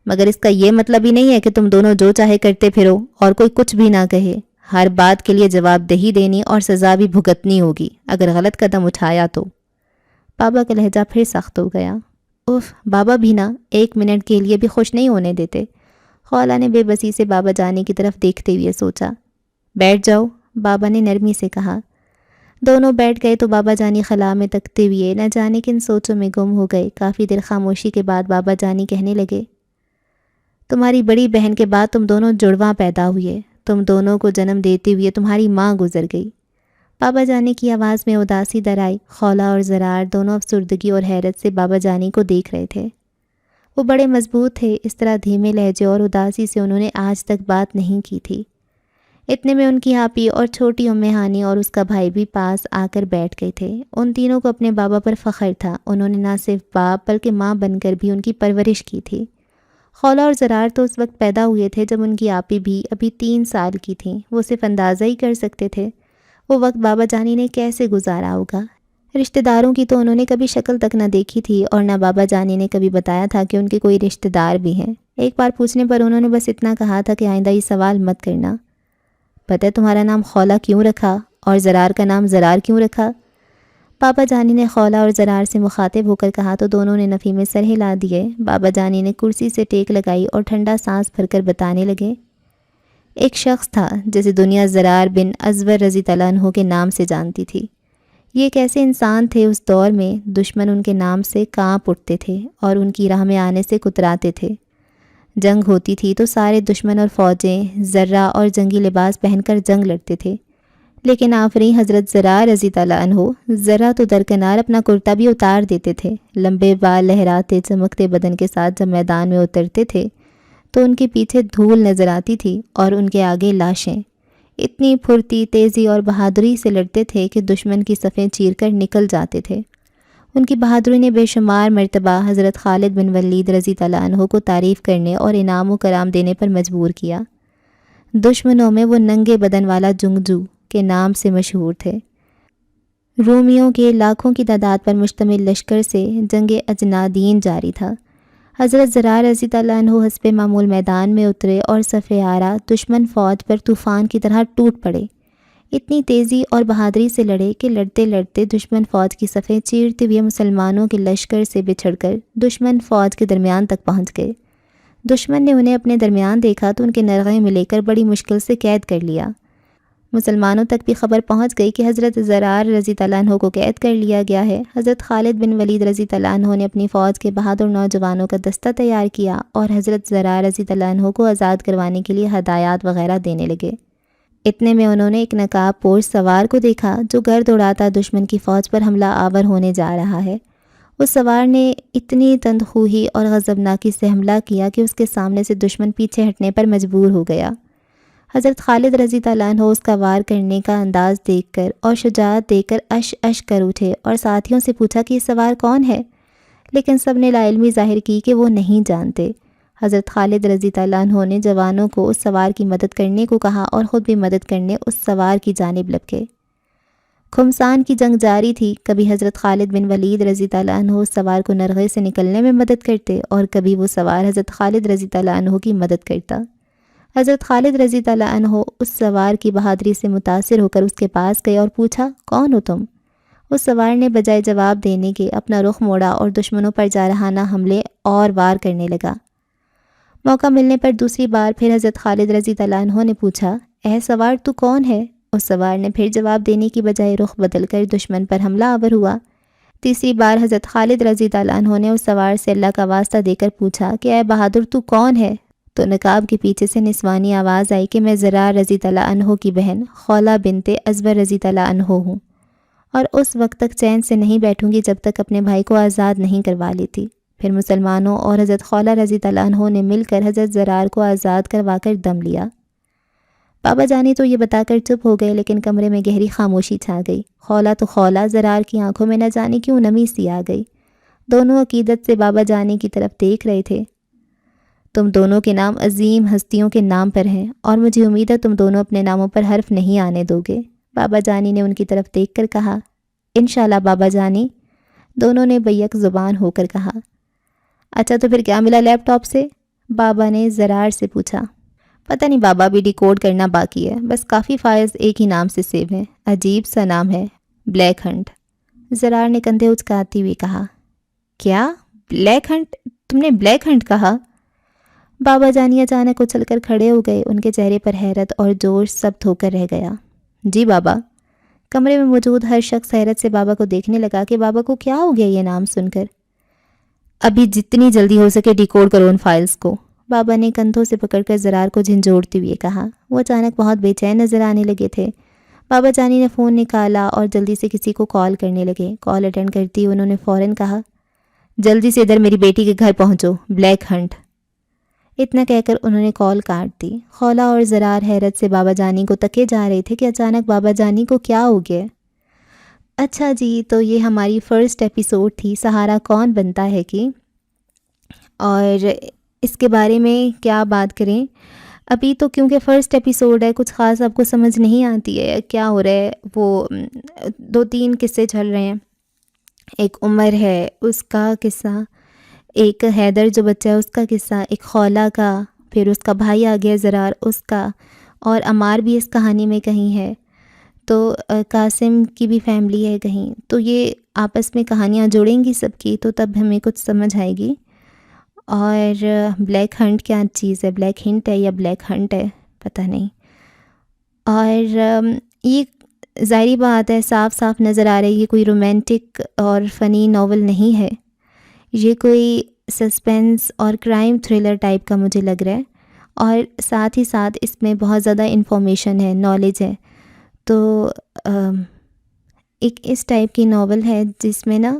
مگر اس کا یہ مطلب ہی نہیں ہے کہ تم دونوں جو چاہے کرتے پھرو اور کوئی کچھ بھی نہ کہے. ہر بات کے لیے جواب دہی دینی اور سزا بھی بھگتنی ہوگی اگر غلط قدم اٹھایا تو. بابا کا لہجہ پھر سخت ہو گیا. اوف، بابا بھی نہ 1 منٹ کے لیے بھی خوش نہیں ہونے دیتے. خولا نے بے بسی سے بابا جانی کی طرف دیکھتے ہوئے سوچا. بیٹھ جاؤ، بابا نے نرمی سے کہا. دونوں بیٹھ گئے تو بابا جانی خلا میں تکتے ہوئے نہ جانے کن سوچوں میں گم ہو گئے. کافی دیر خاموشی کے بعد بابا جانی کہنے لگے، تمہاری بڑی بہن کے بعد تم دونوں جڑواں پیدا ہوئے. تم دونوں کو جنم دیتے ہوئے تمہاری ماں گزر گئی. بابا جانی کی آواز میں اداسی در آئی. خولا اور زرار دونوں افسردگی اور حیرت سے بابا جانی کو دیکھ رہے تھے. وہ بڑے مضبوط تھے. اس طرح دھیمے لہجے اور اداسی سے انہوں نے آج تک بات نہیں کی تھی. اتنے میں ان کی آپی اور چھوٹی ام ہانی اور اس کا بھائی بھی پاس آ کر بیٹھ گئے تھے. ان تینوں کو اپنے بابا پر فخر تھا. انہوں نے نہ صرف باپ بلکہ ماں بن کر بھی ان کی پرورش کی تھی. خولا اور زرار تو اس وقت پیدا ہوئے تھے جب ان کی آپی بھی ابھی 3 سال کی تھیں. وہ صرف اندازہ ہی کر سکتے تھے وہ وقت بابا جانی نے کیسے گزارا ہوگا. رشتہ داروں کی تو انہوں نے کبھی شکل تک نہ دیکھی تھی اور نہ بابا جانی نے کبھی بتایا تھا کہ ان کے کوئی رشتہ دار بھی ہیں. ایک بار پوچھنے پر انہوں نے بس اتنا کہا تھا کہ آئندہ یہ سوال مت کرنا. پتہ ہے تمہارا نام خولا کیوں رکھا اور زرار کا نام زرار کیوں رکھا؟ بابا جانی نے خولا اور زرار سے مخاطب ہو کر کہا تو دونوں نے نفی میں سر ہلا دیے. بابا جانی نے کرسی سے ٹیک لگائی اور ٹھنڈا سانس بھر کر بتانے لگے. ایک شخص تھا جسے دنیا زرار بن ازور رضی اللہ عنہ کے نام سے جانتی تھی. یہ ایک ایسے انسان تھے اس دور میں دشمن ان کے نام سے کانپ اٹھتے تھے اور ان کی راہ میں آنے سے کتراتے تھے. جنگ ہوتی تھی تو سارے دشمن اور فوجیں ذرہ اور جنگی لباس پہن کر جنگ لڑتے تھے. لیکن آفری حضرت زرار رضی اللہ عنہ ذرہ تو درکنار اپنا کرتا بھی اتار دیتے تھے. لمبے بال لہراتے چمکتے بدن کے ساتھ جب میدان میں اترتے تھے تو ان کے پیچھے دھول نظر آتی تھی اور ان کے آگے لاشیں. اتنی پھرتی، تیزی اور بہادری سے لڑتے تھے کہ دشمن کی صفیں چیر کر نکل جاتے تھے. ان کی بہادری نے بے شمار مرتبہ حضرت خالد بن ولید رضی اللہ عنہ کو تعریف کرنے اور انعام و کرام دینے پر مجبور کیا. دشمنوں میں وہ ننگے بدن والا جنگجو کے نام سے مشہور تھے. رومیوں کے لاکھوں کی تعداد پر مشتمل لشکر سے جنگ اجنادین جاری تھا. حضرت زرار رضی اللہ عنہ حسب معمول میدان میں اترے اور صف آرا دشمن فوج پر طوفان کی طرح ٹوٹ پڑے. اتنی تیزی اور بہادری سے لڑے کہ لڑتے لڑتے دشمن فوج کی صفیں چیرتے ہوئے مسلمانوں کے لشکر سے بچھڑ کر دشمن فوج کے درمیان تک پہنچ گئے. دشمن نے انہیں اپنے درمیان دیکھا تو ان کے نرغے میں لے کر بڑی مشکل سے قید کر لیا. مسلمانوں تک بھی خبر پہنچ گئی کہ حضرت زرار رضی اللہ عنہ کو قید کر لیا گیا ہے. حضرت خالد بن ولید رضی اللہ عنہ نے اپنی فوج کے بہادر نوجوانوں کا دستہ تیار کیا اور حضرت زرار رضی اللہ عنہ کو آزاد کروانے کے لیے ہدایات وغیرہ دینے لگے. اتنے میں انہوں نے ایک نقاب پوش سوار کو دیکھا جو گرد اڑاتا دشمن کی فوج پر حملہ آور ہونے جا رہا ہے. اس سوار نے اتنی تندخوہی اور غضبناکی سے حملہ کیا کہ اس کے سامنے سے دشمن پیچھے ہٹنے پر مجبور ہو گیا. حضرت خالد رضی اللہ عنہ اس کا وار کرنے کا انداز دیکھ کر اور شجاعت دیکھ کر اش اش کر اٹھے اور ساتھیوں سے پوچھا کہ یہ سوار کون ہے، لیکن سب نے لا علمی ظاہر کی کہ وہ نہیں جانتے۔ حضرت خالد رضی اللہ عنہ نے جوانوں کو اس سوار کی مدد کرنے کو کہا اور خود بھی مدد کرنے اس سوار کی جانب لپکے۔ خمسان کی جنگ جاری تھی، کبھی حضرت خالد بن ولید رضی اللہ عنہ اس سوار کو نرغے سے نکلنے میں مدد کرتے اور کبھی وہ سوار حضرت خالد رضی اللہ عنہ کی مدد کرتا۔ حضرت خالد رضی اللہ عنہ اس سوار کی بہادری سے متاثر ہو کر اس کے پاس گئے اور پوچھا، کون ہو تم؟ اس سوار نے بجائے جواب دینے کے اپنا رخ موڑا اور دشمنوں پر جارحانہ حملے اور وار کرنے لگا۔ موقع ملنے پر دوسری بار پھر حضرت خالد رضی اللہ عنہ نے پوچھا، اے سوار تو کون ہے؟ اس سوار نے پھر جواب دینے کی بجائے رخ بدل کر دشمن پر حملہ آور ہوا۔ تیسری بار حضرت خالد رضی اللہ عنہ نے اس سوار سے اللہ کا واسطہ دے کر پوچھا کہ اے بہادر تو کون ہے؟ تو نقاب کے پیچھے سے نسوانی آواز آئی کہ میں زرار رضی اللہ عنہ کی بہن خولہ بنت ازور رضی اللہ عنہ ہوں، اور اس وقت تک چین سے نہیں بیٹھوں گی جب تک اپنے بھائی کو آزاد نہیں کروا لیتی۔ پھر مسلمانوں اور حضرت خولہ رضی اللہ عنہ نے مل کر حضرت زرار کو آزاد کروا کر دم لیا۔ بابا جانی تو یہ بتا کر چپ ہو گئے، لیکن کمرے میں گہری خاموشی چھا گئی۔ خولہ تو خولہ، زرار کی آنکھوں میں نہ جانے کیوں نمی سی آ گئی۔ دونوں عقیدت سے بابا جانی کی طرف دیکھ رہے تھے۔ تم دونوں کے نام عظیم ہستیوں کے نام پر ہیں اور مجھے امید ہے تم دونوں اپنے ناموں پر حرف نہیں آنے دو گے، بابا جانی نے ان کی طرف دیکھ کر کہا۔ انشاءاللہ بابا جانی، دونوں نے بیک زبان ہو کر کہا۔ اچھا تو پھر کیا ملا لیپ ٹاپ سے؟ بابا نے زرار سے پوچھا۔ پتہ نہیں بابا، بھی ڈیکوڈ کرنا باقی ہے، بس کافی فائلز ایک ہی نام سے سیو ہیں، عجیب سا نام ہے، بلیک ہنٹ۔ زرار نے کندھے اچکاتے ہوئے کہا۔ کیا بلیک ہنٹ؟ تم نے بلیک ہنٹ کہا؟ بابا جانی اچانک اچھل کر کھڑے ہو گئے، ان کے چہرے پر حیرت اور جوش سب ہو کر رہ گیا۔ جی بابا۔ کمرے میں موجود ہر شخص حیرت سے بابا کو دیکھنے لگا کہ بابا کو کیا ہو گیا یہ نام سن کر۔ ابھی جتنی جلدی ہو سکے ڈیکوڈ کرو ان فائلز کو، بابا نے کندھوں سے پکڑ کر زرار کو جھنجھوڑتے ہوئے کہا۔ وہ اچانک بہت بے چین نظر آنے لگے تھے۔ بابا جانی نے فون نکالا اور جلدی سے کسی کو کال کرنے لگے۔ کال اٹینڈ کرتی انہوں نے فوراً کہا، جلدی سے ادھر میری بیٹی کے گھر پہنچو، بلیک ہنٹ۔ اتنا کہہ کر انہوں نے کال کاٹ دی۔ خولہ اور زرار حیرت سے بابا جانی کو تکے جا رہے تھے کہ اچانک بابا جانی کو کیا ہو گیا۔ اچھا جی، تو یہ ہماری فرسٹ ایپیسوڈ تھی سہارا کون بنتا ہے کی، اور اس کے بارے میں کیا بات کریں۔ ابھی تو کیونکہ فرسٹ ایپیسوڈ ہے، کچھ خاص آپ کو سمجھ نہیں آتی ہے کیا ہو رہا ہے۔ وہ 2-3 قصے چل رہے ہیں، ایک عمر ہے اس کا قصہ، ایک حیدر جو بچہ ہے اس کا قصہ، ایک خولہ کا، پھر اس کا بھائی آ گیا زرار اس کا، اور عمار بھی اس کہانی میں کہیں ہے، تو قاسم کی بھی فیملی ہے کہیں، تو یہ آپس میں کہانیاں جوڑیں گی سب کی، تو تب ہمیں کچھ سمجھ آئے گی۔ اور بلیک ہنٹ کیا چیز ہے، بلیک ہنٹ ہے یا بلیک ہنٹ ہے پتہ نہیں۔ اور یہ ظاہری بات ہے، صاف صاف نظر آ رہی ہے کوئی رومانٹک اور فنی ناول نہیں ہے، یہ کوئی سسپینس اور کرائم تھرلر ٹائپ کا مجھے لگ رہا ہے، اور ساتھ ہی ساتھ اس میں بہت زیادہ انفارمیشن ہے، نالج ہے۔ تو ایک اس ٹائپ کی ناول ہے جس میں نا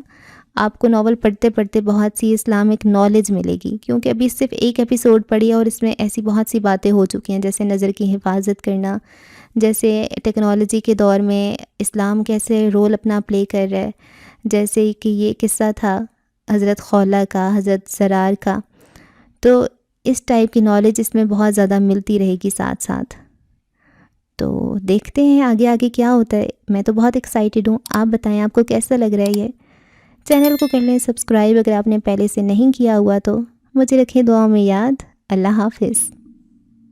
آپ کو ناول پڑھتے پڑھتے بہت سی اسلامک نالج ملے گی، کیونکہ ابھی صرف ایک ایپیسوڈ پڑھی ہے اور اس میں ایسی بہت سی باتیں ہو چکی ہیں، جیسے نظر کی حفاظت کرنا، جیسے ٹیکنالوجی کے دور میں اسلام کیسے رول اپنا پلے کر رہا ہے، جیسے کہ یہ قصہ تھا حضرت خولہ کا، حضرت زرار کا، تو اس ٹائپ کی نالج اس میں بہت زیادہ ملتی رہے گی ساتھ ساتھ۔ تو دیکھتے ہیں آگے آگے کیا ہوتا ہے، میں تو بہت ایکسائٹیڈ ہوں۔ آپ بتائیں آپ کو کیسا لگ رہا ہے یہ؟ چینل کو کر لیں سبسکرائب اگر آپ نے پہلے سے نہیں کیا ہوا تو، مجھے رکھیں دعاؤں میں یاد۔ اللہ حافظ۔